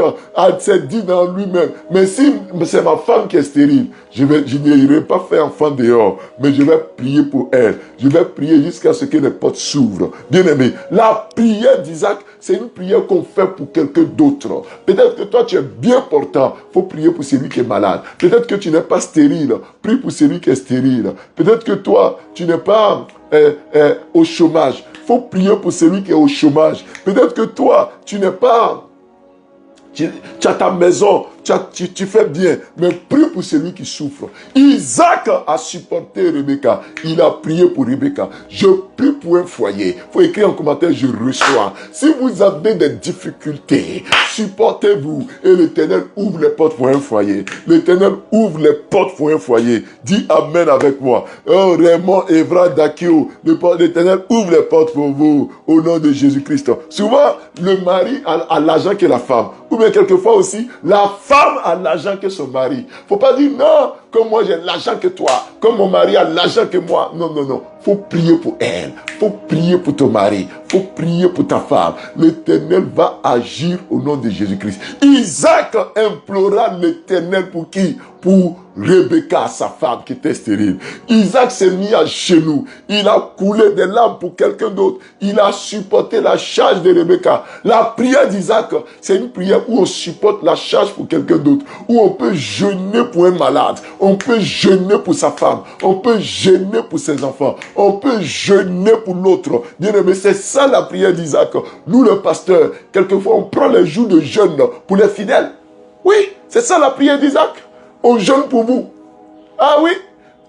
s'est dit dans lui-même, mais si c'est ma femme qui est stérile, je n'irai pas faire enfant dehors, mais je vais prier pour elle. Je vais prier jusqu'à ce que les portes s'ouvrent. Bien aimé, la prière d'Isaac, c'est une prière qu'on fait pour quelqu'un d'autre. Peut-être que toi, tu es bien portant. Faut prier pour celui qui est malade. Peut-être que tu n'es pas stérile. Prie pour celui qui est stérile. Peut-être que toi, tu n'es pas au chômage. Faut prier pour celui qui est au chômage. Peut-être que toi, tu n'es pas... Tu as ta maison, tu fais bien, mais prie pour celui qui souffre. Isaac a supporté Rebecca. Il a prié pour Rebecca. Je prie pour un foyer. Il faut écrire en commentaire, je reçois. Si vous avez des difficultés, supportez-vous. Et l'Éternel ouvre les portes pour un foyer. L'Éternel ouvre les portes pour un foyer. Dis Amen avec moi. Oh, Raymond, Evra, Dakio. L'Éternel ouvre les portes pour vous. Au nom de Jésus-Christ. Souvent, le mari a l'argent que la femme. Ou bien quelquefois aussi, la femme a l'argent que son mari. Faut pas dire non, comme moi j'ai l'argent que toi, comme mon mari a l'argent que moi. Non, non, non. faut prier pour elle, faut prier pour ton mari, faut prier pour ta femme. L'Éternel va agir au nom de Jésus-Christ. Isaac implora l'Éternel pour qui? Pour Rebecca, sa femme qui était stérile. Isaac s'est mis à genoux. Il a coulé des larmes pour quelqu'un d'autre. Il a supporté la charge de Rebecca. La prière d'Isaac, c'est une prière où on supporte la charge pour quelqu'un d'autre. Où on peut jeûner pour un malade. On peut jeûner pour sa femme. On peut jeûner pour ses enfants. On peut jeûner pour l'autre. Bien-aimé, c'est ça la prière d'Isaac. Nous, le pasteur, quelquefois, on prend les jours de jeûne pour les fidèles. Oui, c'est ça la prière d'Isaac. On jeûne pour vous. Ah oui,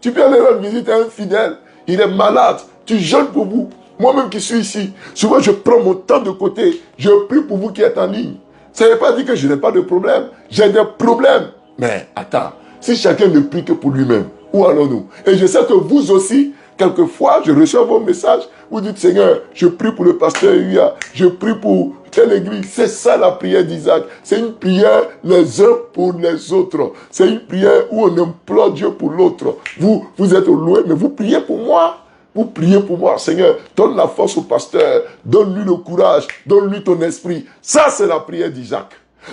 tu peux aller rendre visite à un fidèle. Il est malade. Tu jeûnes pour vous. Moi-même qui suis ici, souvent je prends mon temps de côté. Je prie pour vous qui êtes en ligne. Ça ne veut pas dire que je n'ai pas de problème. J'ai des problèmes. Mais attends, si chacun ne prie que pour lui-même, où allons-nous? Et je sais que vous aussi, quelquefois, je reçois vos messages. Vous dites, Seigneur, je prie pour le pasteur Uya. Je prie pour telle église. C'est ça la prière d'Isaac. C'est une prière les uns pour les autres. C'est une prière où on implore Dieu pour l'autre. Vous êtes au loin, mais vous priez pour moi. Vous priez pour moi, Seigneur. Donne la force au pasteur. Donne-lui le courage. Donne-lui ton esprit. Ça, c'est la prière d'Isaac.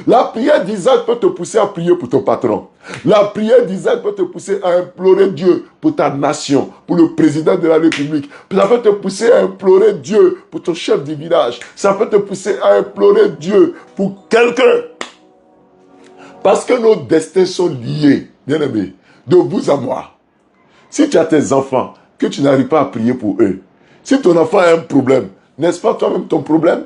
La prière d'Isaac peut te pousser à prier pour ton patron. La prière d'Isaac peut te pousser à implorer Dieu pour ta nation, pour le président de la République. Ça peut te pousser à implorer Dieu pour ton chef du village. Ça peut te pousser à implorer Dieu pour quelqu'un. Parce que nos destins sont liés, bien-aimés, de vous à moi. Si tu as tes enfants, que tu n'arrives pas à prier pour eux, si ton enfant a un problème, n'est-ce pas toi-même ton problème?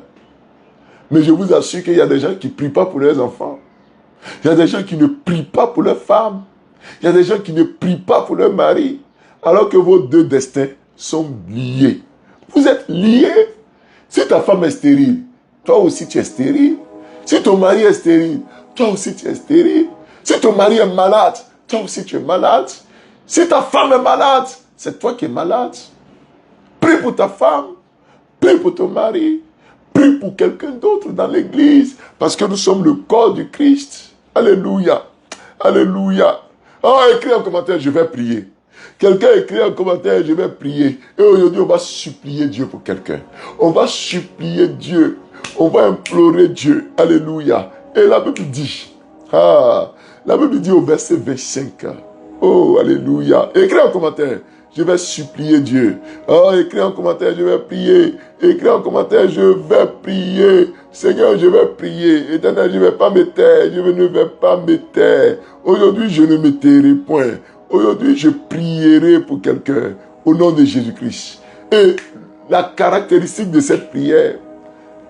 Mais je vous assure qu'il y a des gens qui ne prient pas pour leurs enfants. Il y a des gens qui ne prient pas pour leurs femmes. Il y a des gens qui ne prient pas pour leur mari. Alors que vos deux destins sont liés. Vous êtes liés. Si ta femme est stérile, toi aussi tu es stérile. Si ton mari est stérile, toi aussi tu es stérile. Si ton mari est malade, toi aussi tu es malade. Si ta femme est malade, c'est toi qui es malade. Prie pour ta femme. Prie pour ton mari. Prie pour quelqu'un d'autre dans l'église. Parce que nous sommes le corps du Christ. Alléluia. Alléluia. Oh, écris en commentaire, je vais prier. Quelqu'un écrit en commentaire, je vais prier. Et aujourd'hui, on va supplier Dieu pour quelqu'un. On va supplier Dieu. On va implorer Dieu. Alléluia. Et la Bible dit, la Bible dit au verset 25. Oh, alléluia. Écris en commentaire. Je vais supplier Dieu. Oh, écris en commentaire, je vais prier. Écris en commentaire, je vais prier. Seigneur, je vais prier. Éternel, je ne vais pas me taire. Je ne vais pas me taire. Aujourd'hui, je ne me tairai point. Aujourd'hui, je prierai pour quelqu'un au nom de Jésus-Christ. Et la caractéristique de cette prière,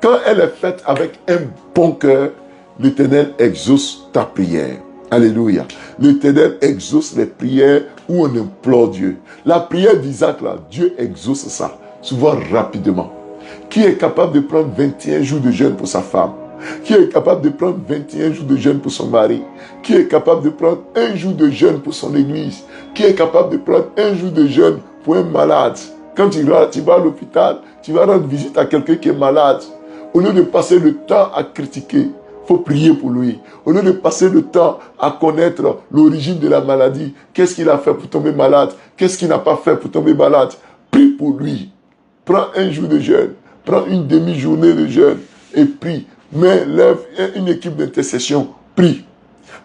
quand elle est faite avec un bon cœur, l'Éternel exauce ta prière. Alléluia. L'Éternel exauce les prières où on implore Dieu. La prière d'Isaac, là, Dieu exauce ça, souvent rapidement. Qui est capable de prendre 21 jours de jeûne pour sa femme? Qui est capable de prendre 21 jours de jeûne pour son mari? Qui est capable de prendre un jour de jeûne pour son église? Qui est capable de prendre un jour de jeûne pour un malade? Quand tu vas à l'hôpital, tu vas rendre visite à quelqu'un qui est malade. Au lieu de passer le temps à critiquer, il faut prier pour lui. Au lieu de passer le temps à connaître l'origine de la maladie, qu'est-ce qu'il a fait pour tomber malade, qu'est-ce qu'il n'a pas fait pour tomber malade, prie pour lui. Prends un jour de jeûne, prends une demi-journée de jeûne et prie. Mais lève une équipe d'intercession, prie.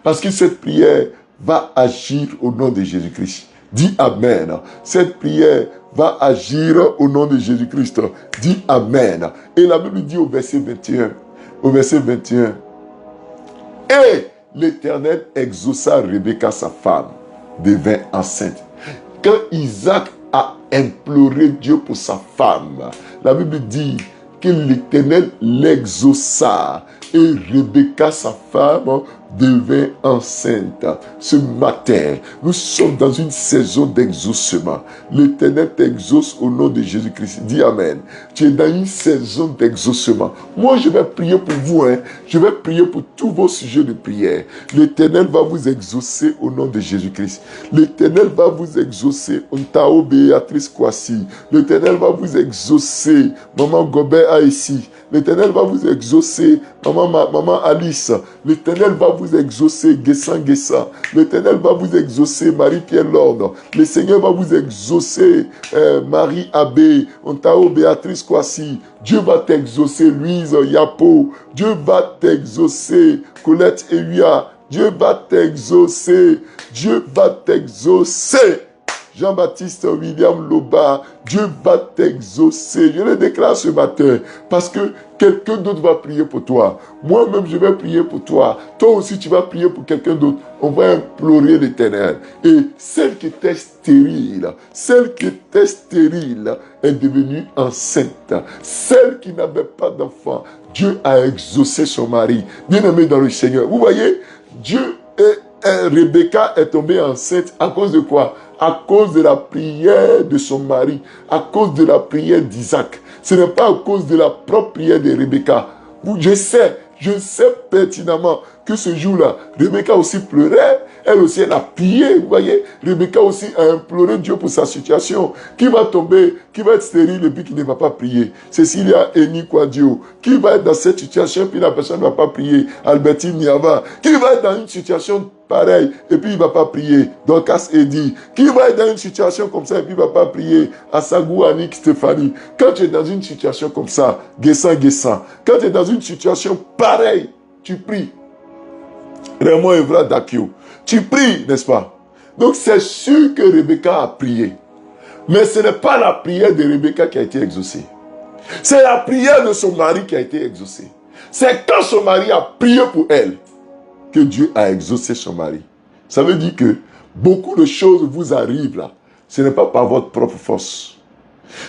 Parce que cette prière va agir au nom de Jésus-Christ. Dis Amen. Cette prière va agir au nom de Jésus-Christ. Dis Amen. Et la Bible dit au verset 21, et l'Éternel exauça Rebecca, sa femme, devint enceinte. Quand Isaac a imploré Dieu pour sa femme, la Bible dit que l'Éternel l'exauça. Et Rebecca, sa femme, devint enceinte. Ce matin, nous sommes dans une saison d'exaucement. L'Éternel t'exauce au nom de Jésus-Christ. Dis Amen. Tu es dans une saison d'exaucement. Moi, je vais prier pour vous. Je vais prier pour tous vos sujets de prière. L'Éternel va vous exaucer au nom de Jésus-Christ. L'Éternel va vous exaucer. Ontao Béatrice Kwasi. L'Éternel va vous exaucer. Maman Gobert a ici. L'Éternel va vous exaucer. maman Alice, l'Éternel va vous exaucer, Guessin. L'Éternel va vous exaucer, Marie-Pierre Lorde. Le Seigneur va vous exaucer, Marie Abbé, Ontao Béatrice Kwasi. Dieu va t'exaucer, Louise Yapo. Dieu va t'exaucer, Colette Eya. Dieu va t'exaucer. Dieu va t'exaucer. Jean-Baptiste William Loba, Dieu va t'exaucer. Je le déclare ce matin parce que quelqu'un d'autre va prier pour toi. Moi-même, je vais prier pour toi. Toi aussi, tu vas prier pour quelqu'un d'autre. On va implorer l'Éternel. Et celle qui était stérile est devenue enceinte. Celle qui n'avait pas d'enfant, Dieu a exaucé son mari. Bien-aimé dans le Seigneur. Vous voyez, Rebecca est tombée enceinte à cause de quoi? À cause de la prière de son mari, à cause de la prière d'Isaac. Ce n'est pas à cause de la propre prière de Rebecca. Je sais pertinemment que ce jour-là, Rebecca aussi pleurait. Elle aussi, elle a prié, vous voyez. Rebecca aussi a imploré Dieu pour sa situation. Qui va tomber, qui va être stérile et puis qui ne va pas prier? Cécilia Eni Kwadio. Qui va être dans cette situation puis la personne ne va pas prier? Albertine Niava. Qui va être dans une situation pareille et puis il ne va pas prier? Dorcas Eddy. Qui va être dans une situation comme ça et puis il ne va pas prier? Assagou Annick Stéphanie. Quand tu es dans une situation comme ça, Guessin. Quand tu es dans une situation pareille, tu pries. Raymond Evra Dakio. Tu pries, n'est-ce pas? Donc c'est sûr que Rebecca a prié. Mais ce n'est pas la prière de Rebecca qui a été exaucée. C'est la prière de son mari qui a été exaucée. C'est quand son mari a prié pour elle que Dieu a exaucé son mari. Ça veut dire que beaucoup de choses vous arrivent là. Ce n'est pas par votre propre force.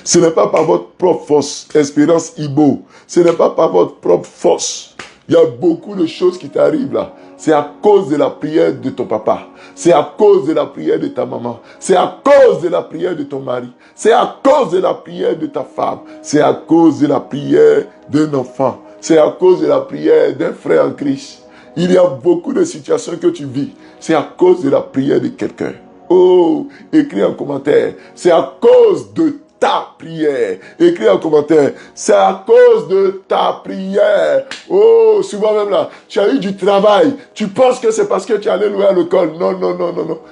Ce n'est pas par votre propre force. Espérance Ibo. Ce n'est pas par votre propre force. Il y a beaucoup de choses qui t'arrivent là. C'est à cause de la prière de ton papa. C'est à cause de la prière de ta maman. C'est à cause de la prière de ton mari. C'est à cause de la prière de ta femme. C'est à cause de la prière d'un enfant. C'est à cause de la prière d'un frère en Christ. Il y a beaucoup de situations que tu vis. C'est à cause de la prière de quelqu'un. Oh, écris en commentaire. C'est à cause de ta prière. Écris en commentaire. C'est à cause de ta prière. Oh, souvent même là, tu as eu du travail. Tu penses que c'est parce que tu es allé louer à l'école. Non.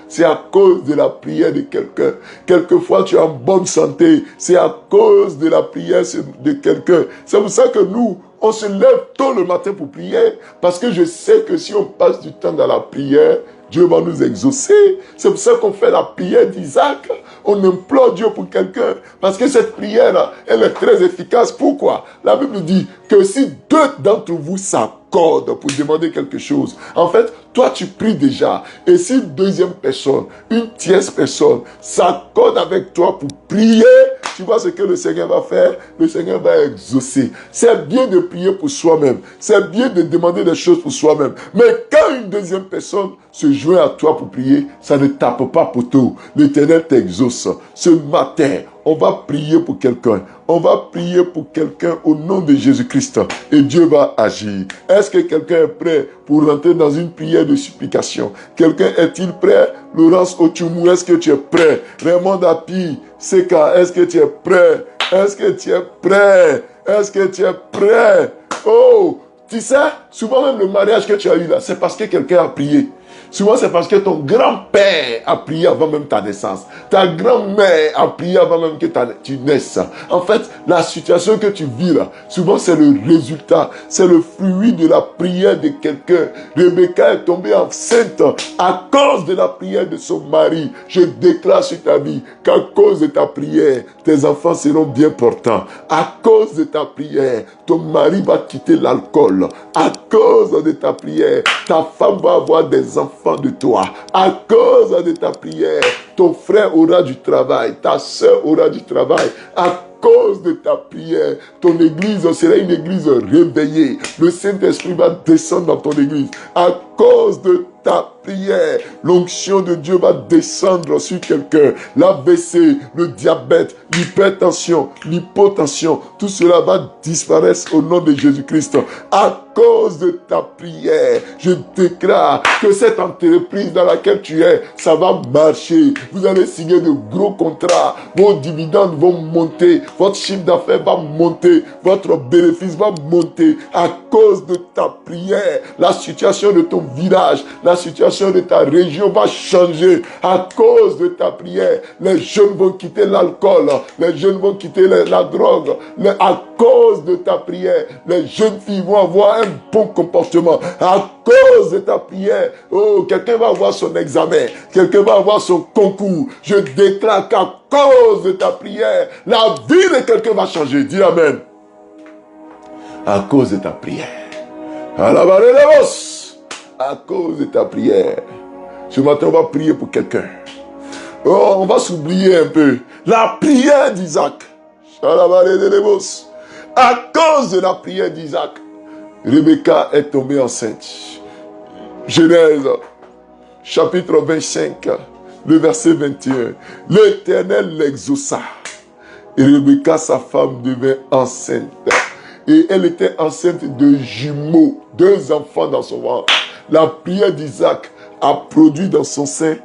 C'est à cause de la prière de quelqu'un. Quelquefois, tu es en bonne santé. C'est à cause de la prière de quelqu'un. C'est pour ça que nous, on se lève tôt le matin pour prier. Parce que je sais que si on passe du temps dans la prière, Dieu va nous exaucer. C'est pour ça qu'on fait la prière d'Isaac. On implore Dieu pour quelqu'un. Parce que cette prière-là, elle est très efficace. Pourquoi? La Bible dit que si deux d'entre vous s'accordent pour demander quelque chose, en fait, toi tu pries déjà. Et si une deuxième personne, une tierce personne s'accorde avec toi pour prier, tu vois ce que le Seigneur va faire? Le Seigneur va exaucer. C'est bien de prier pour soi-même. C'est bien de demander des choses pour soi-même. Mais quand une deuxième personne se joint à toi pour prier, ça ne tape pas poteau. L'Éternel t'exauce. Ce matin, on va prier pour quelqu'un. On va prier pour quelqu'un au nom de Jésus-Christ. Et Dieu va agir. Est-ce que quelqu'un est prêt pour rentrer dans une prière de supplication? Quelqu'un est-il prêt? Laurence Ochumou, est-ce que tu es prêt? Raymond Api, Seka, est-ce que tu es prêt? Est-ce que tu es prêt? Est-ce que tu es prêt? Oh, tu sais, souvent même le mariage que tu as eu là, c'est parce que quelqu'un a prié. Souvent, c'est parce que ton grand-père a prié avant même ta naissance. Ta grand-mère a prié avant même que tu naisses. En fait, la situation que tu vis là, souvent c'est le résultat, c'est le fruit de la prière de quelqu'un. Rebecca est tombée enceinte à cause de la prière de son mari. Je déclare sur ta vie qu'à cause de ta prière, tes enfants seront bien portants. À cause de ta prière, ton mari va quitter l'alcool. À cause de ta prière, ta femme va avoir des enfants de toi. À cause de ta prière, ton frère aura du travail, ta soeur aura du travail. À cause de ta prière, ton église sera une église réveillée. Le Saint-Esprit va descendre dans ton église. À cause de ta prière, l'onction de Dieu va descendre sur quelqu'un. L'AVC, le diabète, l'hypertension, l'hypotension, tout cela va disparaître au nom de Jésus-Christ. À cause de ta prière, je déclare que cette entreprise dans laquelle tu es, ça va marcher. Vous allez signer de gros contrats. Vos dividendes vont monter. Votre chiffre d'affaires va monter. Votre bénéfice va monter. À cause de ta prière, la situation de ton village, la situation de ta région va changer. À cause de ta prière, les jeunes vont quitter l'alcool. Les jeunes vont quitter la drogue. À cause de ta prière, les jeunes filles vont avoir un bon comportement. À cause de ta prière, oh, quelqu'un va avoir son examen, quelqu'un va avoir son concours. Je déclare qu'à cause de ta prière, la vie de quelqu'un va changer. Dis Amen. À cause de ta prière. À cause de ta prière. Ce matin, on va prier pour quelqu'un. Oh, on va s'oublier un peu. La prière d'Isaac. À cause de la prière d'Isaac, Rebecca est tombée enceinte. Genèse, chapitre 25, le verset 21. L'Éternel l'exauça. Et Rebecca, sa femme, devint enceinte. Et elle était enceinte de jumeaux, 2 enfants dans son ventre. La prière d'Isaac a produit dans son sein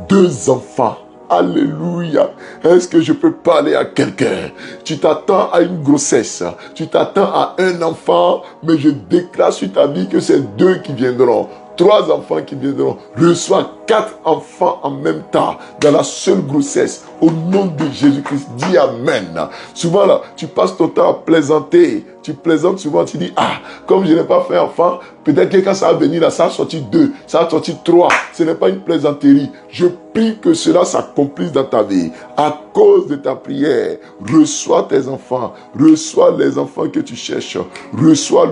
2 enfants. Alléluia. Est-ce que je peux parler à quelqu'un? Tu t'attends à une grossesse. Tu t'attends à un enfant. Mais je déclare sur ta vie que c'est 2 qui viendront. 3 enfants qui viendront. Reçois 4 enfants en même temps. Dans la seule grossesse. Au nom de Jésus-Christ. Dis Amen. Souvent là, tu passes ton temps à plaisanter. Tu plaisantes souvent, tu dis, ah, comme je n'ai pas fait enfant, peut-être que quand ça va venir là, ça va sortir 2, ça va sortir 3. Ce n'est pas une plaisanterie. Je prie que cela s'accomplisse dans ta vie. À cause de ta prière, reçois tes enfants. Reçois les enfants que tu cherches. Reçois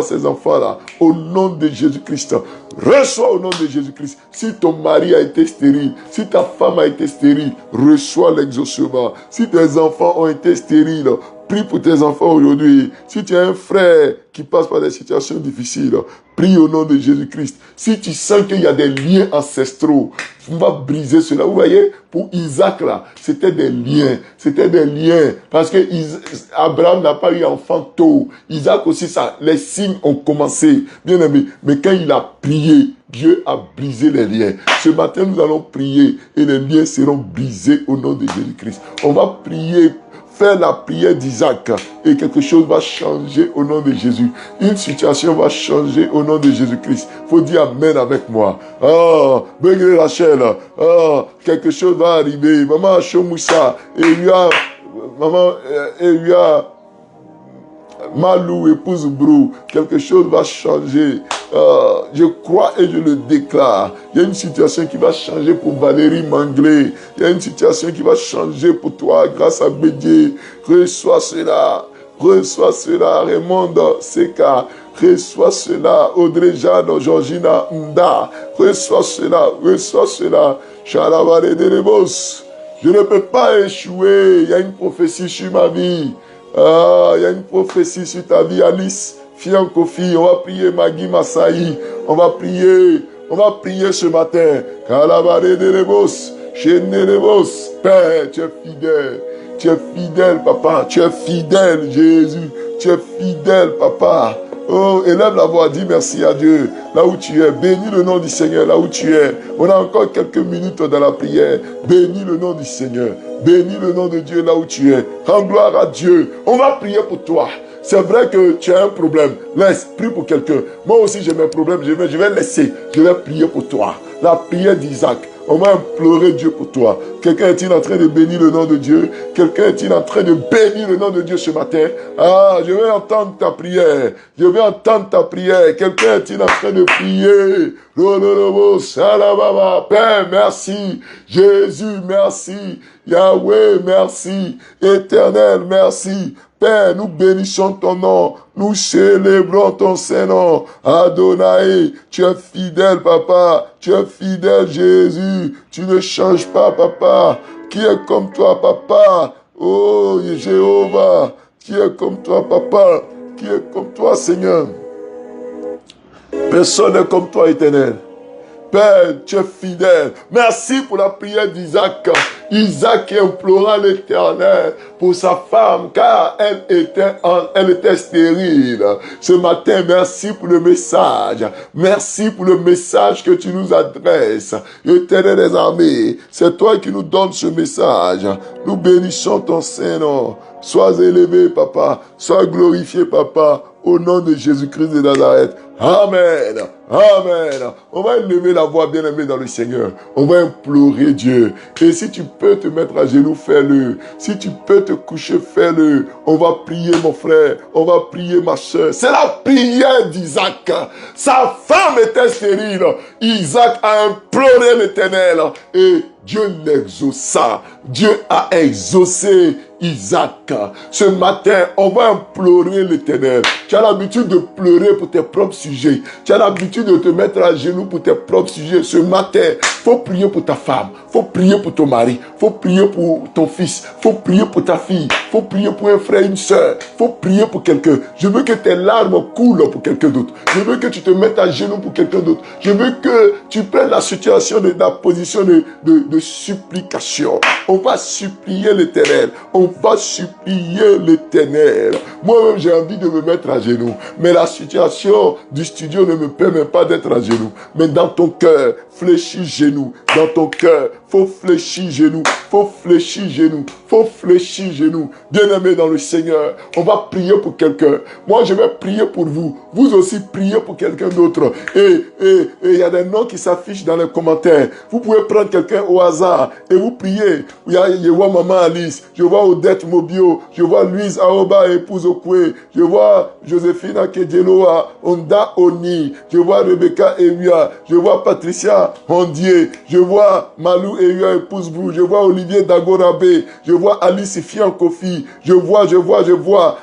ces enfants-là. Au nom de Jésus-Christ. Reçois au nom de Jésus-Christ. Si ton mari a été stérile, si ta femme a été stérile, reçois l'exaucement. Si tes enfants ont été stériles, prie pour tes enfants aujourd'hui. Si tu as un frère qui passe par des situations difficiles, prie au nom de Jésus-Christ. Si tu sens qu'il y a des liens ancestraux, on va briser cela. Vous voyez, pour Isaac là, c'était des liens. C'était des liens. Parce que Abraham n'a pas eu enfant tôt. Isaac aussi, ça, les signes ont commencé. Bien aimé. Mais quand il a prié, Dieu a brisé les liens. Ce matin, nous allons prier et les liens seront brisés au nom de Jésus-Christ. On va prier, faire la prière d'Isaac et quelque chose va changer au nom de Jésus. Une situation va changer au nom de Jésus-Christ. Faut dire Amen avec moi. Oh, Begré Rachel, oh, quelque chose va arriver. Maman Chomoussa, maman Malou, épouse Brou, quelque chose va changer. Je crois et je le déclare. Il y a une situation qui va changer pour Valérie Manglé. Il y a une situation qui va changer pour toi grâce à Bédier. Reçois cela. Reçois cela. Raymond Seka. Reçois cela. Audrey Jeanne, Georgina Nda. Reçois cela. Reçois cela. Chalavare de Lebos. Je ne peux pas échouer. Il y a une prophétie sur ma vie. Il y a une prophétie sur ta vie, Alice. Fian Kofi, on va prier Magui Massaï. On va prier ce matin. Kalabare de Lebos. Chéné Lebos. Père, tu es fidèle. Tu es fidèle, papa. Tu es fidèle, Jésus. Tu es fidèle, papa. Oh, élève la voix, dis merci à Dieu. Là où tu es, bénis le nom du Seigneur, là où tu es. On a encore quelques minutes dans la prière. Bénis le nom du Seigneur. Bénis le nom de Dieu là où tu es. Rends gloire à Dieu. On va prier pour toi. C'est vrai que tu as un problème. Laisse, prie pour quelqu'un. Moi aussi j'ai mes problèmes. Je vais laisser. Je vais prier pour toi. La prière d'Isaac. On va implorer Dieu pour toi. Quelqu'un est-il en train de bénir le nom de Dieu? Quelqu'un est-il en train de bénir le nom de Dieu ce matin? Ah, je vais entendre ta prière. Je vais entendre ta prière. Quelqu'un est-il en train de prier? Père, merci. Jésus, merci. Yahweh, merci. Éternel, merci. Père, nous bénissons ton nom. Nous célébrons ton Saint-Nom. Adonai, tu es fidèle, papa. Tu es fidèle, Jésus. Tu ne changes pas, papa. Qui est comme toi, papa? Oh, Jéhovah. Qui est comme toi, papa? Qui est comme toi, Seigneur? Personne n'est comme toi, Éternel. Père, tu es fidèle. Merci pour la prière d'Isaac. Isaac qui implora l'Éternel pour sa femme, car elle était stérile. Ce matin, merci pour le message. Merci pour le message que tu nous adresses. Éternel des armées, c'est toi qui nous donnes ce message. Nous bénissons ton Saint-Nom. Sois élevé, Papa. Sois glorifié, Papa. Au nom de Jésus-Christ de Nazareth. Amen. Amen. On va élever la voix, bien-aimée dans le Seigneur. On va implorer Dieu. Et si tu peux te mettre à genoux, fais-le. Si tu peux te coucher, fais-le. On va prier, mon frère. On va prier, ma soeur. C'est la prière d'Isaac. Sa femme était stérile. Isaac a imploré l'Éternel. Et Dieu l'exauça. Dieu a exaucé Isaac. Ce matin, on va implorer l'Éternel. Tu as l'habitude de pleurer pour tes propres sujets. Tu as l'habitude de te mettre à genoux pour tes propres sujets. Ce matin, faut prier pour ta femme. Faut prier pour ton mari. Faut prier pour ton fils. Faut prier pour ta fille. Faut prier pour un frère, une soeur. Faut prier pour quelqu'un. Je veux que tes larmes coulent pour quelqu'un d'autre. Je veux que tu te mettes à genoux pour quelqu'un d'autre. Je veux que tu prennes la situation de la position de supplication. On va supplier l'Éternel. On va supplier l'Éternel. Moi-même, j'ai envie de me mettre à genoux. Mais la situation du studio ne me permet pas d'être à genoux. Mais dans ton cœur, fléchis genoux. Dans ton cœur, faut fléchir genoux. Faut fléchir genoux. Faut fléchir genoux. Bien-aimés dans le Seigneur, on va prier pour quelqu'un. Moi, je vais prier pour vous. Vous aussi, priez pour quelqu'un d'autre. Et il y a des noms qui s'affichent dans les commentaires. Vous pouvez prendre quelqu'un au hasard et vous priez. Je vois Maman Alice. Je vois Odette Mobio. Je vois Louise Aoba, épouse Okwe. Je vois Joséphine Akedjeloa, Onda Oni. Je vois Rebecca Ewia. Je vois Patricia Hondier. Je vois Malou Ewia, épouse Brou. Je vois Olivier Dagorabe. Je vois Alice Fian Kofi. Je vois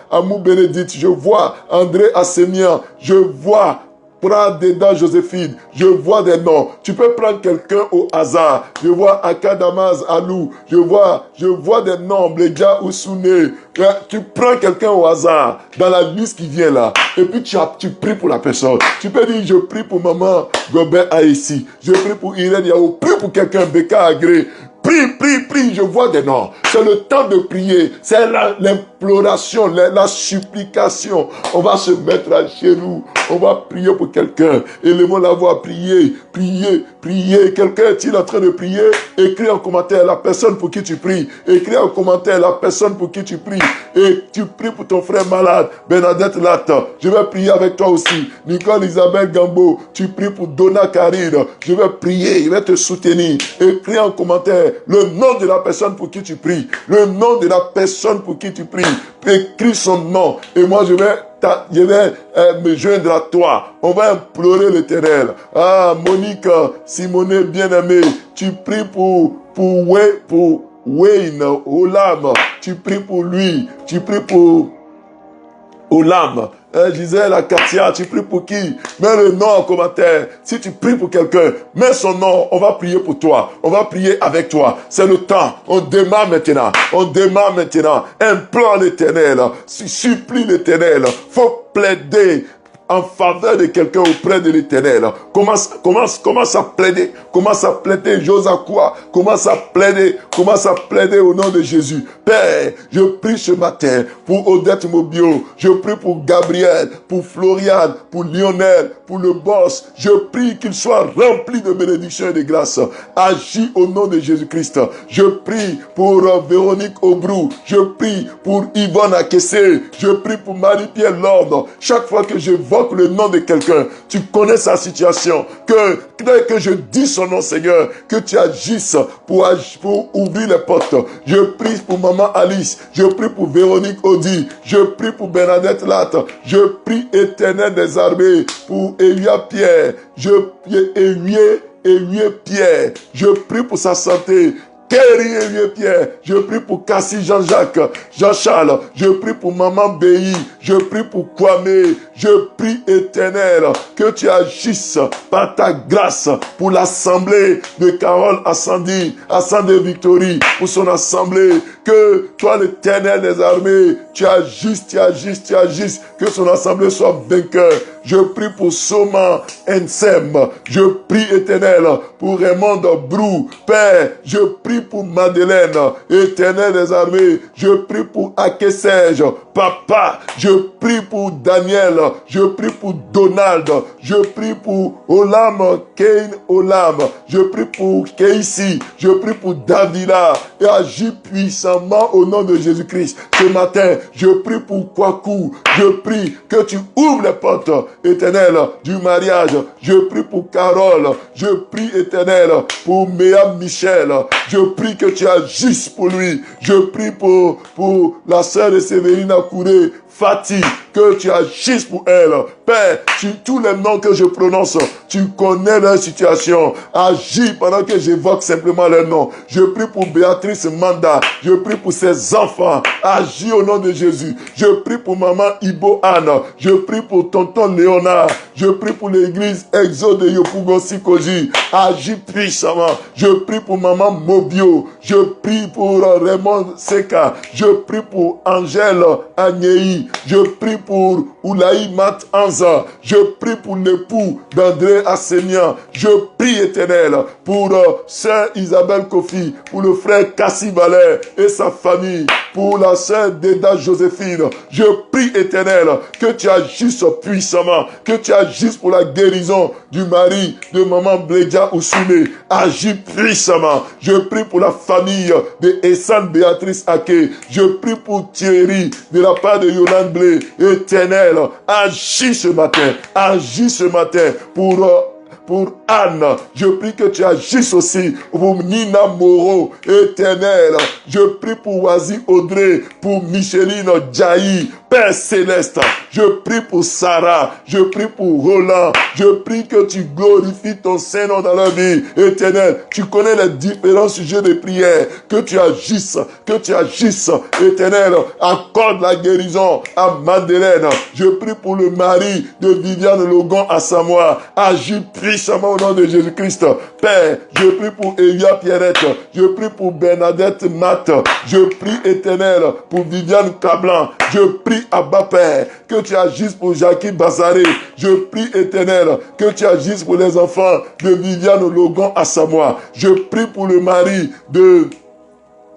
Amou Bénédicte. Je vois André Assemian. Je vois Pradeda Joséphine, je vois des noms. Tu peux prendre quelqu'un au hasard. Je vois Akadamaz Alou. Je vois des noms. Bledja Ousune. Tu prends quelqu'un au hasard dans la liste qui vient là. Et puis tu pries pour la personne. Tu peux dire, je prie pour maman Gobert Aïssi. Je prie pour Irène Yao. Prie pour quelqu'un, Beka Agré. Prie, je vois des noms. C'est le temps de prier. C'est l'imploration, la supplication. On va se mettre à genoux. On va prier pour quelqu'un. Élevons la voix, prier. Quelqu'un est-il en train de prier? Écris en commentaire la personne pour qui tu pries. Écris en commentaire la personne pour qui tu pries. Et tu pries pour ton frère malade, Bernadette Latte. Je vais prier avec toi aussi. Nicole Isabelle Gambo, tu pries pour Donna Karine. Je vais prier, je vais te soutenir. Écris en commentaire le nom de la personne pour qui tu pries. Le nom de la personne pour qui tu pries. Écris son nom. Et moi, je vais me joindre à toi. On va implorer l'Éternel. Ah, Monique, Simone, bien-aimée, tu pries pour Wayne, Olam. Tu pries pour lui. Tu pries pour Olam. Gisèle, Katia, tu pries pour qui? Mets le nom en commentaire. Si tu pries pour quelqu'un, mets son nom. On va prier pour toi. On va prier avec toi. C'est le temps. On démarre maintenant. Implore l'Éternel. Supplie l'Éternel. Faut plaider en faveur de quelqu'un auprès de l'Éternel. Commence à plaider. Commence à plaider. J'ose à quoi? Commence à plaider au nom de Jésus. Père, je prie ce matin pour Odette Mobio. Je prie pour Gabriel, pour Floriane, pour Lionel, pour le boss. Je prie qu'il soit rempli de bénédictions et de grâce. Agis au nom de Jésus-Christ. Je prie pour Véronique Aubrou. Je prie pour Yvonne Akessé. Je prie pour Marie-Pierre Lorde. Chaque fois que j'évoque le nom de quelqu'un, tu connais sa situation, dès que je dis son nom, Seigneur, que tu agisses pour ouvrir les portes. Je prie pour maman Alice, je prie pour Véronique Audi, je prie pour Bernadette Latte, je prie Éternel des armées pour Elia Pierre, Pierre, je prie pour sa santé. guéris Vieux Pierre. Je prie pour Cassie Jean-Jacques, Jean-Charles. Je prie pour Maman Béhi. Je prie pour Kwame. Je prie, Éternel, que tu agisses par ta grâce pour l'assemblée de Carole Ascendé Victory, pour son assemblée. Que toi, l'Éternel des armées, tu agisses, que son assemblée soit vainqueur. Je prie pour Soma Ensem. Je prie, Éternel, pour Raymond Brou. Père, je prie pour Madeleine, Éternel des armées. Je prie pour Akesej. Papa, je prie pour Daniel. Je prie pour Donald. Je prie pour Olam, Kane Olam. Je prie pour Casey. Je prie pour Davila. Et agis puissamment au nom de Jésus-Christ. Ce matin, je prie pour Kwaku. Je prie que tu ouvres les portes, Éternel, du mariage. Je prie pour Carole. Je prie, Éternel, pour Méa Michel. Je prie que tu agisses pour lui. Je prie pour la sœur de Sévérine Kouré, Fatih, que tu agisses pour elle. Père, tous les noms que je prononce, tu connais leur situation. Agis pendant que j'évoque simplement leur nom. Je prie pour Béatrice Manda. Je prie pour ses enfants. Agis au nom de Jésus. Je prie pour maman Ibo Anne. Je prie pour tonton Léonard. Je prie pour l'église Exode de Yopougon Sikoji. Agis puissamment. Je prie pour maman Mobio. Je prie pour Raymond Seka. Je prie pour Angèle Agnei. Je prie pour Oulaï Mat Anza. Je prie pour l'époux d'André Assemian. Je prie, Éternel, pour sœur Isabelle Kofi, pour le frère Cassie Valère et sa famille, pour la sœur Deda Joséphine. Je prie, Éternel, que tu agisses puissamment, que tu agisses pour la guérison du mari de maman Blédia Oussoumé. Agis puissamment. Je prie pour la famille de Essan Béatrice Ake. Je prie pour Thierry de la part de Yolande Blé. Éternel, agis ce matin. Agis ce matin pour Anne. Je prie que tu agisses aussi pour Nina Moreau. Éternel, je prie pour Wazi Audrey, pour Micheline Djaï. Père Céleste, je prie pour Sarah, je prie pour Roland, je prie que tu glorifies ton Saint-Nom dans leur vie. Éternel, tu connais les différents sujets de prière, que tu agisses, Éternel, accorde la guérison à Madeleine. Je prie pour le mari de Viviane Logan à Samoa. Agis puissamment au nom de Jésus-Christ. Père, je prie pour Elia Pierrette, je prie pour Bernadette Matt, je prie, Éternel, pour Viviane Cablan, je prie, Abba Père, que tu agisses pour Jackie Bazaré. Je prie, Éternel, que tu agisses pour les enfants de Viviane Logan à Samoa. Je prie pour le mari de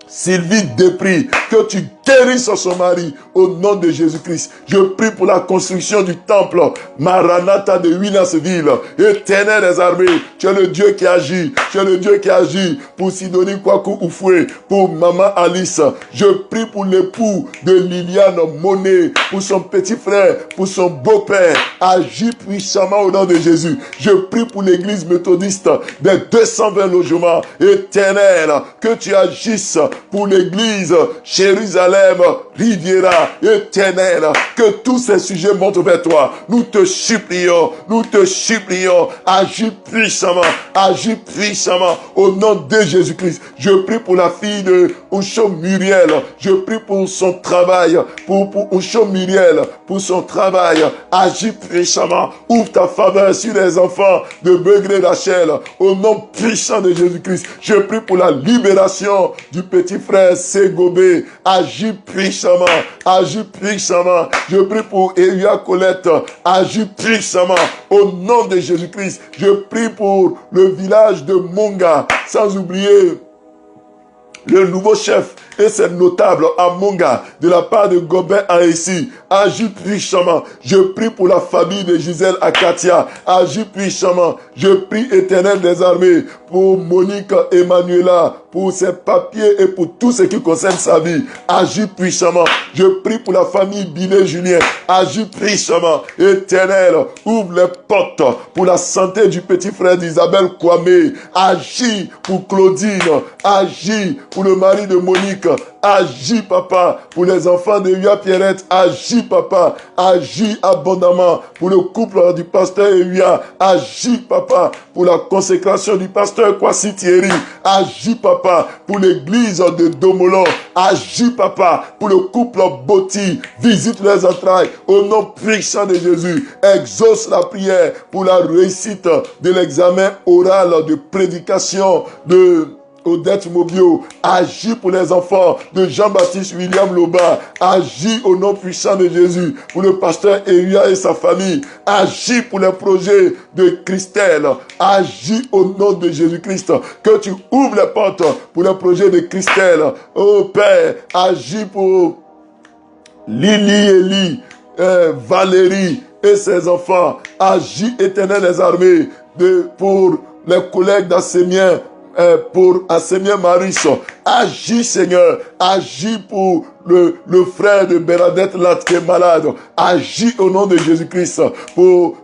Sylvie Despris, que tu guérisses son mari au nom de Jésus-Christ. Je prie pour la construction du temple Maranatha de Williamsville. Éternel des armées, tu es le Dieu qui agit. Tu es le Dieu qui agit pour Sidonie Kwaku Oufoué, pour maman Alice. Je prie pour l'époux de Liliane Monet, pour son petit frère, pour son beau-père. Agis puissamment au nom de Jésus. Je prie pour l'église méthodiste des 220 logements. Éternel, que tu agisses pour l'église Jérusalem Riviera. Éternel, que tous ces sujets montent vers toi. Nous te supplions, agis puissamment au nom de Jésus-Christ. Je prie pour la fille de Oucho Muriel. Je prie pour son travail, pour Oucho Muriel, pour son travail. Agis puissamment. Ouvre ta faveur sur les enfants de Begré Rachel au nom puissant de Jésus-Christ. Je prie pour la libération du petit frère Ségobé. Agis puissamment. Je prie pour Elia Colette. Agis puissamment au nom de Jésus-Christ. Je prie pour le village de Monga, sans oublier le nouveau chef et ses notables à Monga, de la part de Gobert Aessi. Agis puissamment. Je prie pour la famille de Gisèle Akatia. Agis puissamment. Je prie, Éternel des armées, pour Monique Emmanuela, pour ses papiers et pour tout ce qui concerne sa vie. Agis puissamment. Je prie pour la famille Binet Julien. Agis puissamment. Éternel, ouvre les portes pour la santé du petit frère d'Isabelle Kwame. Agis pour Claudine. Agis pour le mari de Monique. Agis, papa, pour les enfants de Elia Pierrette. Agis, papa. Agis abondamment pour le couple du pasteur Elia. Agis, papa, pour la consécration du pasteur Kwasi Thierry. Agis, papa, papa, pour l'église de Domolo. Agis, papa, pour le couple Botti. Visite les entrailles au nom puissant de Jésus. Exauce la prière pour la réussite de l'examen oral de prédication de Odette Mobio. Agis pour les enfants de Jean-Baptiste William Loba. Agis au nom puissant de Jésus pour le pasteur Elia et sa famille. Agis pour les projets de Christelle. Agis au nom de Jésus-Christ. Que tu ouvres les portes pour les projets de Christelle. Oh Père, agis pour Lily, Valérie et ses enfants. Agis, Éternel des armées, pour les collègues d'Assémien, pour Assémien Maris. Agis, Seigneur. Agis pour le frère de Bernadette Latte qui est malade. Agis au nom de Jésus-Christ pour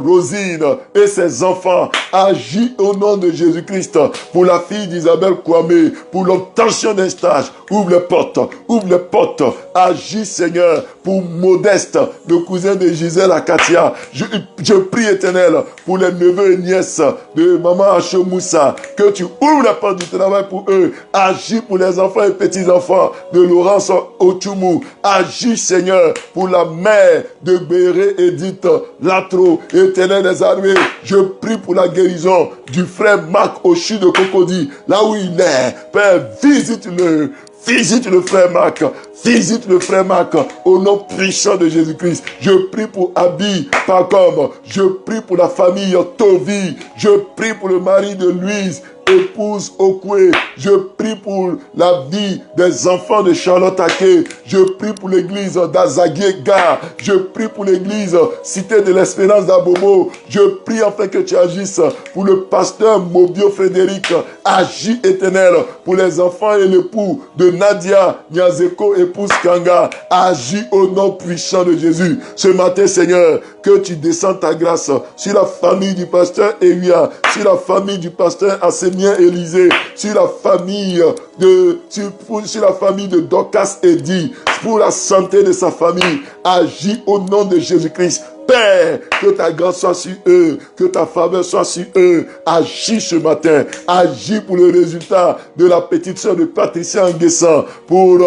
Rosine et ses enfants. Agis au nom de Jésus-Christ pour la fille d'Isabelle Kwame, pour l'obtention d'un stage. Ouvre les portes, ouvre les portes. Agis, Seigneur, pour Modeste, le cousin de Gisèle Akatia. Je prie, Éternel, pour les neveux et nièces de Maman Hachemoussa, que tu ouvres la porte du travail pour eux. Agis pour les enfants et petits-enfants de Laurence Ochoumou. Agis, Seigneur, pour la mère de Béré Edith Latro, Éternel des armées. Je prie pour la guérison du frère Marc Ochu de Cocody, là où il est. Père, visite-le. Visite le frère Marc. Visite le frère Marc au nom puissant de Jésus-Christ. Je prie pour Abi Pacom. Je prie pour la famille Tovi. Je prie pour le mari de Louise, épouse Okwe. Je prie pour la vie des enfants de Charlotte Ake. Je prie pour l'église d'Azagiega. Je prie pour l'église Cité de l'Espérance d'Abobo. Je prie afin que tu agisses pour le pasteur Mobio Frédéric. Agis, Éternel, pour les enfants et l'époux de Nadia Nyazeko, épouse Kanga. Agis au nom puissant de Jésus. Ce matin, Seigneur, que tu descends ta grâce sur la famille du pasteur Elia, sur la famille du pasteur Assémien Élisée, sur la famille de Dorcas Eddy, pour la santé de sa famille. Agis au nom de Jésus-Christ. Père, que ta grâce soit sur eux, que ta faveur soit sur eux. Agis ce matin. Agis pour le résultat de la petite sœur de Patricia Nguessan, pour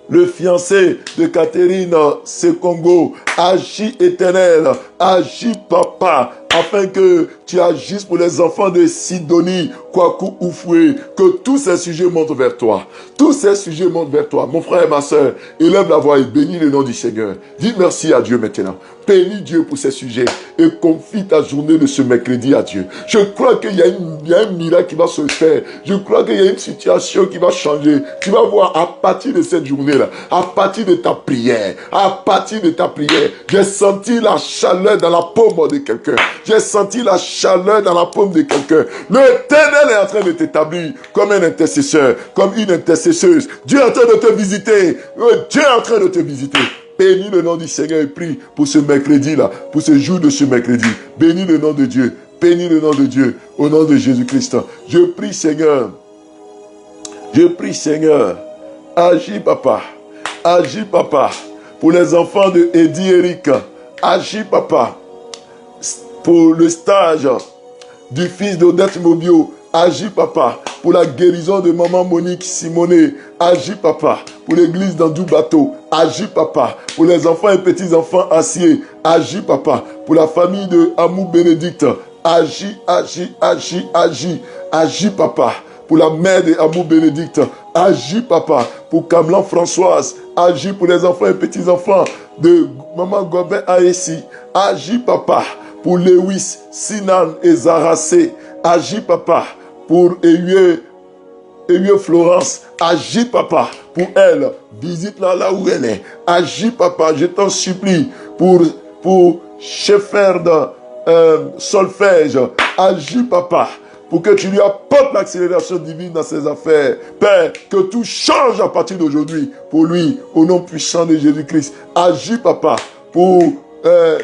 le fiancé de Catherine Sekongo. Agis, Éternel. Agis, Papa, afin que tu agisses pour les enfants de Sidonie, Kwaku Oufoué, que tous ces sujets montent vers toi. Tous ces sujets montent vers toi. Mon frère et ma soeur, élève la voix et bénis le nom du Seigneur. Dis merci à Dieu maintenant. Bénis Dieu pour ces sujets et confie ta journée de ce mercredi à Dieu. Je crois qu'il y a un miracle qui va se faire. Je crois qu'il y a une situation qui va changer. Tu vas voir à partir de cette journée-là, à partir de ta prière, j'ai senti la chaleur dans la paume de quelqu'un. J'ai senti la chaleur dans la paume de quelqu'un. L'Éternel est en train de t'établir comme un intercesseur, comme une intercesseuse. Dieu est en train de te visiter. Dieu est en train de te visiter. Bénis le nom du Seigneur et prie pour ce mercredi-là, pour ce jour de ce mercredi. Bénis le nom de Dieu. Bénis le nom de Dieu au nom de Jésus-Christ. Je prie, Seigneur. Je prie, Seigneur. Agis, Papa. Agis, Papa. Pour les enfants de Eddie Eric. Agis, Papa. Pour le stage du fils d'Odette Mobio. Agis, Papa. Pour la guérison de maman Monique Simonet. Agis, Papa. Pour l'église d'Andou Bateau. Agis, Papa. Pour les enfants et petits-enfants aciers. Agis, Papa. Pour la famille de Amou Bénédicte. Agis, agis, agis, agis. Agis, Papa. Pour la mère de Amou Bénédicte. Agis, Papa. Pour Camelan Françoise. Agis pour les enfants et petits-enfants de maman Gobin Aessi. Agis, Papa. Pour Lewis, Sinan et Zarassé. Agis, Papa. Pour Ewie Florence. Agis, Papa. Pour elle. Visite-la là où elle est. Agis, Papa. Je t'en supplie. Pour Shefferd Solfège. Agis, Papa. Pour que tu lui apportes l'accélération divine dans ses affaires. Père, que tout change à partir d'aujourd'hui. Pour lui, au nom puissant de Jésus-Christ. Agis, Papa. Pour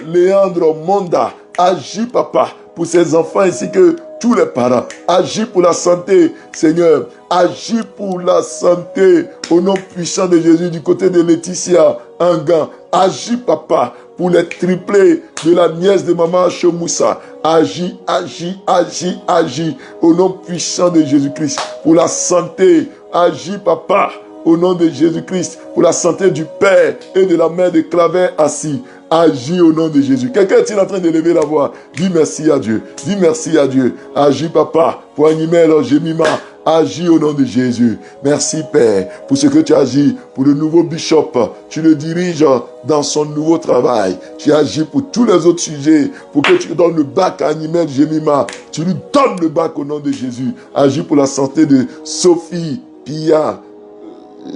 Léandre Monda. Agis, Papa. Pour ses enfants ainsi que tous les parents. Agis pour la santé, Seigneur. Agis pour la santé. Au nom puissant de Jésus, du côté de Laetitia Angan. Agis, papa, pour les triplés de la nièce de maman Chomoussa. Agis, agis, agis, agis, au nom puissant de Jésus-Christ, pour la santé. Agis, papa, au nom de Jésus-Christ, pour la santé du père et de la mère de Claver assis. Agis au nom de Jésus. Quelqu'un est-il en train de lever la voix? Dis merci à Dieu. Dis merci à Dieu. Agis, papa, pour animer leur Jemima. Agis au nom de Jésus. Merci, Père, pour ce que tu agis pour le nouveau bishop. Tu le diriges dans son nouveau travail. Tu agis pour tous les autres sujets, pour que tu donnes le bac à Animel Jemima. Tu lui donnes le bac au nom de Jésus. Agis pour la santé de Sophie, Pia,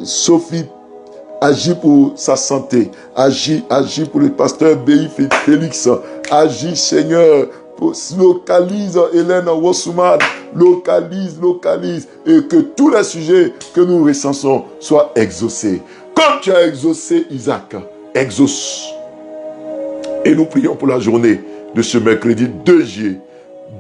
Sophie, agis pour sa santé. Agis pour le pasteur B.I. Félix. Agis, Seigneur, localise Hélène Wossuman. Localise. Et que tous les sujets que nous recensons soient exaucés. Comme tu as exaucé Isaac, exauce. Et nous prions pour la journée de ce mercredi 2 juillet.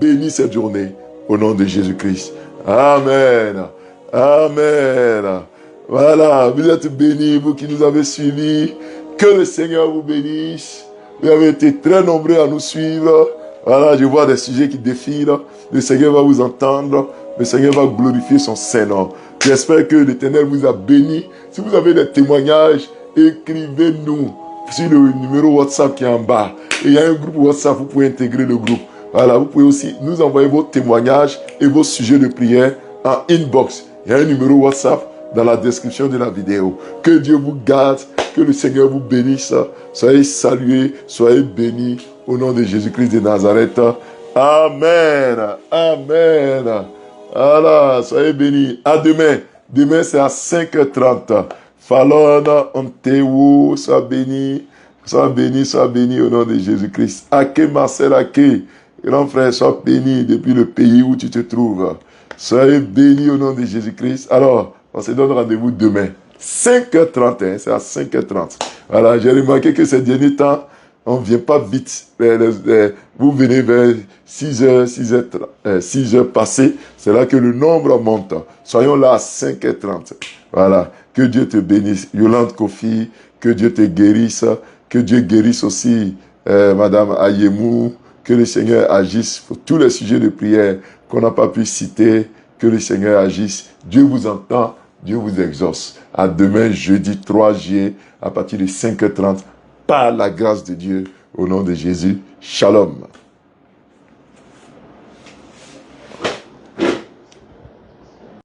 Bénis cette journée au nom de Jésus-Christ. Amen. Amen. Voilà, vous êtes bénis, vous qui nous avez suivis. Que le Seigneur vous bénisse. Vous avez été très nombreux à nous suivre. Voilà, je vois des sujets qui défilent. Le Seigneur va vous entendre. Le Seigneur va glorifier son Saint-Nom. J'espère que l'Éternel vous a béni. Si vous avez des témoignages, écrivez-nous sur le numéro WhatsApp qui est en bas. Et il y a un groupe WhatsApp, vous pouvez intégrer le groupe. Voilà, vous pouvez aussi nous envoyer vos témoignages et vos sujets de prière en inbox. Il y a un numéro WhatsApp dans la description de la vidéo. Que Dieu vous garde, que le Seigneur vous bénisse. Soyez salués, soyez bénis au nom de Jésus-Christ de Nazareth. Amen. Amen. Voilà, soyez bénis. À demain. Demain, c'est à 5h30. Fallon, Ontewo, sois béni. Sois béni au nom de Jésus-Christ. Ake Marcel Ake, grand frère, sois béni depuis le pays où tu te trouves. Soyez béni au nom de Jésus-Christ. Alors, on se donne rendez-vous demain. 5h30, hein, c'est à 5h30. Voilà, j'ai remarqué que ces derniers temps, on ne vient pas vite. Vous venez vers 6h passées. C'est là que le nombre monte. Soyons là à 5h30. Voilà. Que Dieu te bénisse. Yolande Kofi, que Dieu te guérisse. Que Dieu guérisse aussi Madame Ayemou. Que le Seigneur agisse pour tous les sujets de prière qu'on n'a pas pu citer. Que le Seigneur agisse. Dieu vous entend. Dieu vous exauce. À demain, jeudi 3 juillet, à partir de 5h30, par la grâce de Dieu, au nom de Jésus. Shalom.